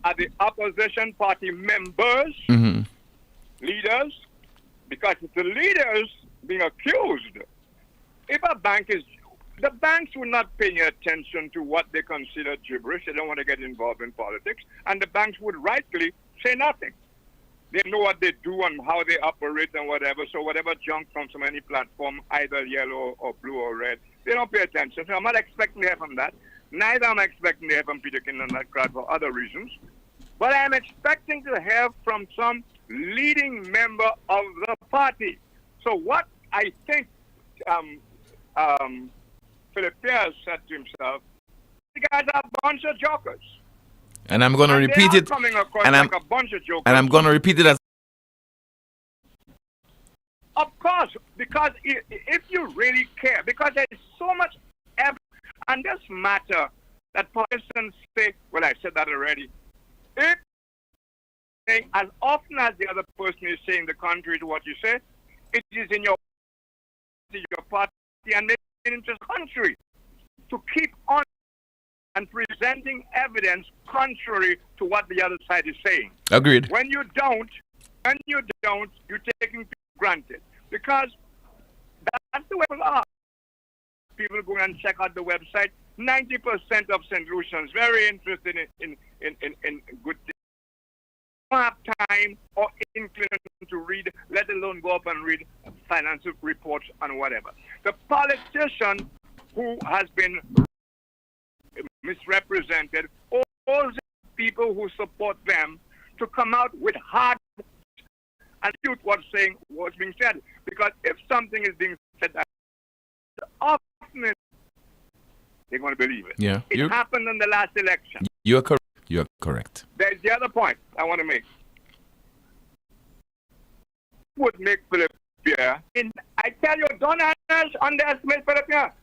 are the opposition party members, leaders, because it's the leaders being accused. If a bank is, the banks would not pay any attention to what they consider gibberish. They don't want to get involved in politics, and the banks would rightly say nothing. They know what they do and how they operate and whatever, so whatever junk comes from any platform, either yellow or blue or red, they don't pay attention. So I'm not expecting to hear from that. Neither am I expecting to hear from Peter King and that crowd for other reasons. But I'm expecting to hear from some leading member of the party. So what I think Philip Pierce said to himself, the guys are a bunch of jokers. And I'm going to repeat it. And I'm going to repeat it as. Of course, because if you really care, because there is so much evidence on this matter that politicians say, well, I said that already. If as often as the other person is saying the contrary to what you say, it is in your party and maybe in the country to keep on and presenting evidence contrary to what the other side is saying. Agreed. When you don't, you're taking for granted. Because that's the way people are. People go and check out the website. 90% of St. Lucians very interested in good have time or inclination to read, let alone go up and read financial reports and whatever. The politician who has been misrepresented owes people who support them to come out with hard and refute what's being said. Because if something is being said, that often they're going to believe it. Yeah, it happened in the last election. You're correct. You're correct. There's the other point I want to make. Would make Philip Pierre. I tell you, don't underestimate Philip Pierre.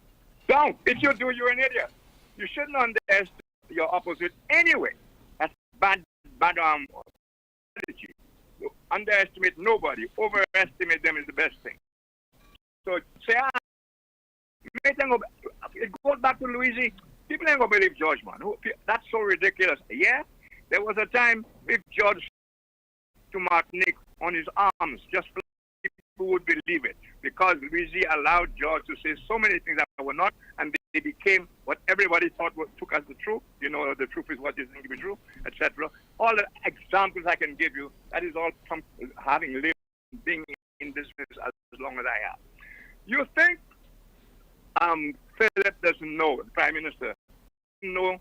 Don't. If you do, you're an idiot. You shouldn't underestimate your opposite anyway. That's bad strategy. Underestimate nobody. Overestimate them is the best thing. So say, it goes back to Louisiana. People ain't gonna believe George, man. That's so ridiculous. Yeah, there was a time if George to Martinique on his arms, just people would believe it, because Louisiana allowed George to say so many things that were not, and they became what everybody thought took as the truth. You know, the truth is what you think to be true, etc. All the examples I can give you, that is all from having lived, being in this business as long as I have. You think Philip doesn't know, the Prime Minister, doesn't know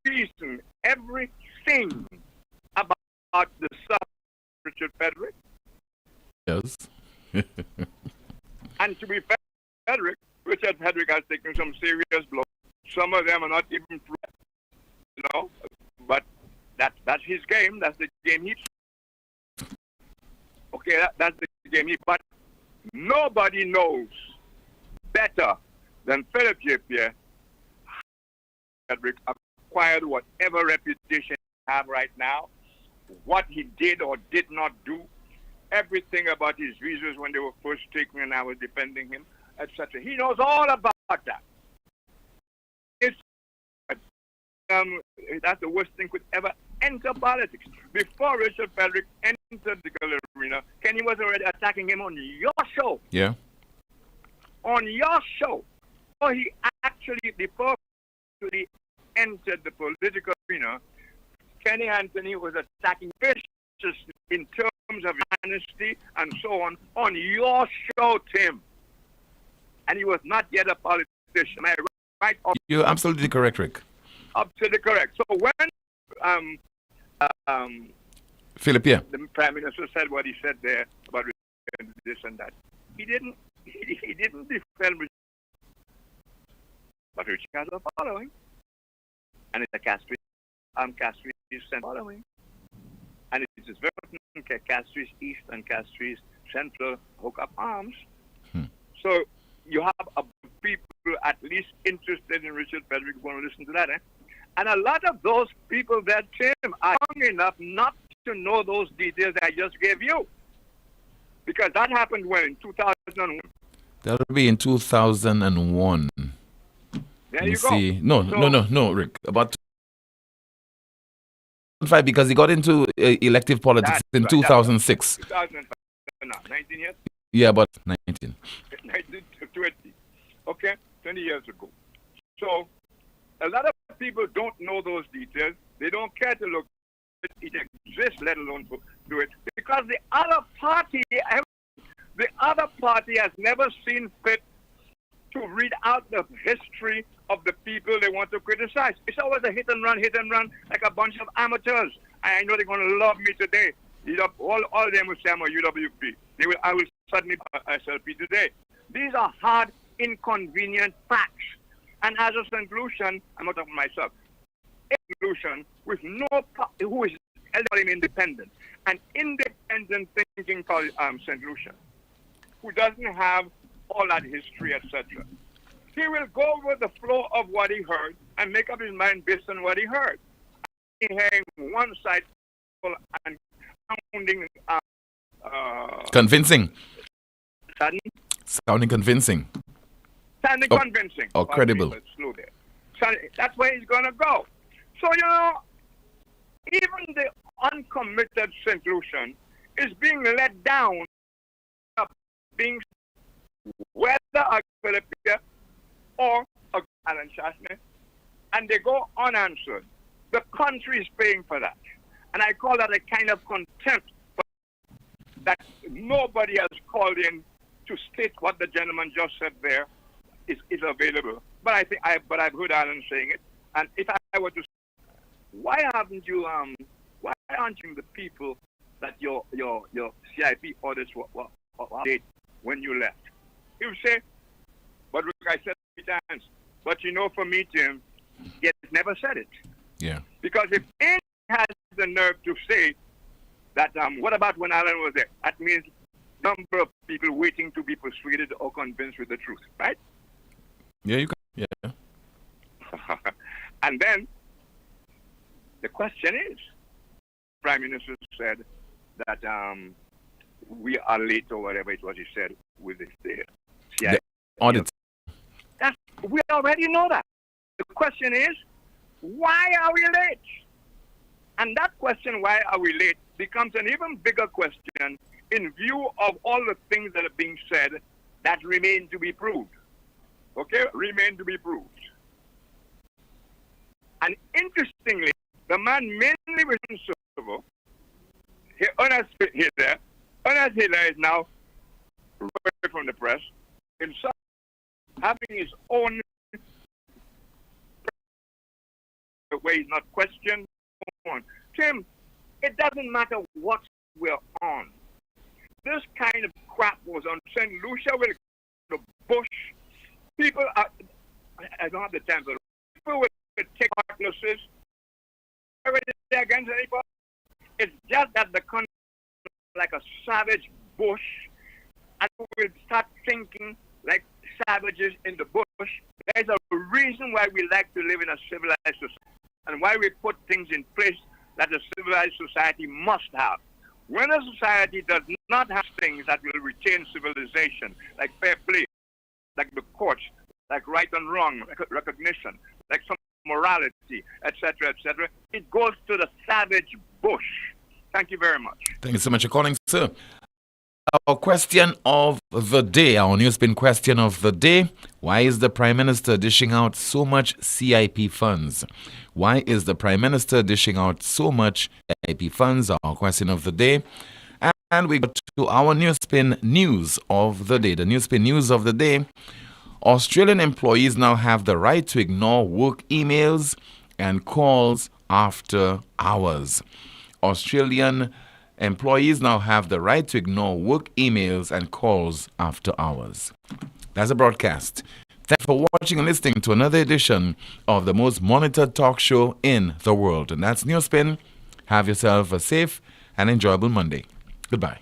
reason, everything about the son of Richard Frederick? Yes. And to be fair, Richard Frederick has taken some serious blows. Some of them are not even threat, you know, but that's his game. That's the game he plays. Okay, that's the game he. But nobody knows better than Philip J. Pierre Frederick acquired whatever reputation he have right now, what he did or did not do, everything about his visas when they were first taken and I was defending him, etc. He knows all about that. That's the worst thing could ever enter politics. Before Richard Frederick entered the arena, Kenny was already attacking him on your show. Yeah. On your show. So he actually, before he entered the political arena, Kenny Anthony was attacking viciously in terms of honesty and so on your show, Tim. And he was not yet a politician. Am I right? You're absolutely correct, Rick. Absolutely correct. So when Philip Pierre, the Prime Minister said what he said there about this and that, he didn't defend Richard, but Richard has a following, and it's a Castries following, and it is very important Castries East and Castries Central hook up arms. So you have people at least interested in Richard Frederick going to listen to that, And a lot of those people that Tim are young enough not to know those details I just gave you. Because that happened when? In 2001. That'll be in 2001. There you see. go. No, Rick. About 2005, because he got into elective politics in 2006. 2005. 19 years? Yeah, about 19. 20. Okay, 20 years ago. So, a lot of people don't know those details. They don't care to look at it exists, let alone to do it. Because the other party has never seen fit to read out the history of the people they want to criticize. It's always a hit and run, like a bunch of amateurs. I know they're going to love me today. All of them will say I'm a UWP. I will suddenly be SLP today. These are hard, inconvenient facts. And as a St. Lucian, I'm not talking myself, a Lucian with who is independent, an independent thinking St. Lucian, who doesn't have all that history, etc. He will go with the flow of what he heard and make up his mind based on what he heard. Hearing one side and sounding convincing. Sounding convincing. Sounding convincing. Or credible. Slow there. So that's where he's going to go. So, even the uncommitted St. Lucian is being let down, being whether a Philip Pierre or a Alan Chasney, and they go unanswered. The country is paying for that. And I call that a kind of contempt that nobody has called in to state what the gentleman just said there is available. But I've heard Alan saying it. And if I were to say, why aren't you the people that your CIP orders were updated when you left? He would say, but like I said 3 times, but for me, Tim, he has never said it. Yeah. Because if anyone has the nerve to say that, what about when Alan was there? That means number of people waiting to be persuaded or convinced with the truth, right? Yeah, you can. Yeah. And then the question is, Prime Minister said that we are late or whatever it was he said with the CIA. Audit. We already know that. The question is, why are we late? And that question, why are we late, becomes an even bigger question in view of all the things that are being said that remain to be proved. Okay? Remain to be proved. And interestingly, the man mainly responsible, Ernest Hiller is now away from the press, himself having his own way he's not questioned. Tim, it doesn't matter what we're on. This kind of crap was on St. Lucia with the bush. People are, I don't have the time, but people will take cutlasses against anybody. It's just that the country is like a savage bush, and we'll start thinking like savages in the bush. There's a reason why we like to live in a civilized society and why we put things in place that a civilized society must have. When a society does not have things that will retain civilization, like fair play, like the courts, like right and wrong recognition, like some morality, etc., it goes to the savage bush. Thank you very much. Thank you so much for calling, sir. Our question of the day, our NewsSpin question of the day: why is the Prime Minister dishing out so much CIP funds? Why is the Prime Minister dishing out so much CIP funds? Our question of the day. And we go to our NewsSpin news of the day. The NewsSpin news of the day: Australian employees now have the right to ignore work emails and calls after hours. Australian employees now have the right to ignore work emails and calls after hours. That's a broadcast. Thanks for watching and listening to another edition of the most monitored talk show in the world. And that's NewsSpin. Have yourself a safe and enjoyable Monday. Goodbye.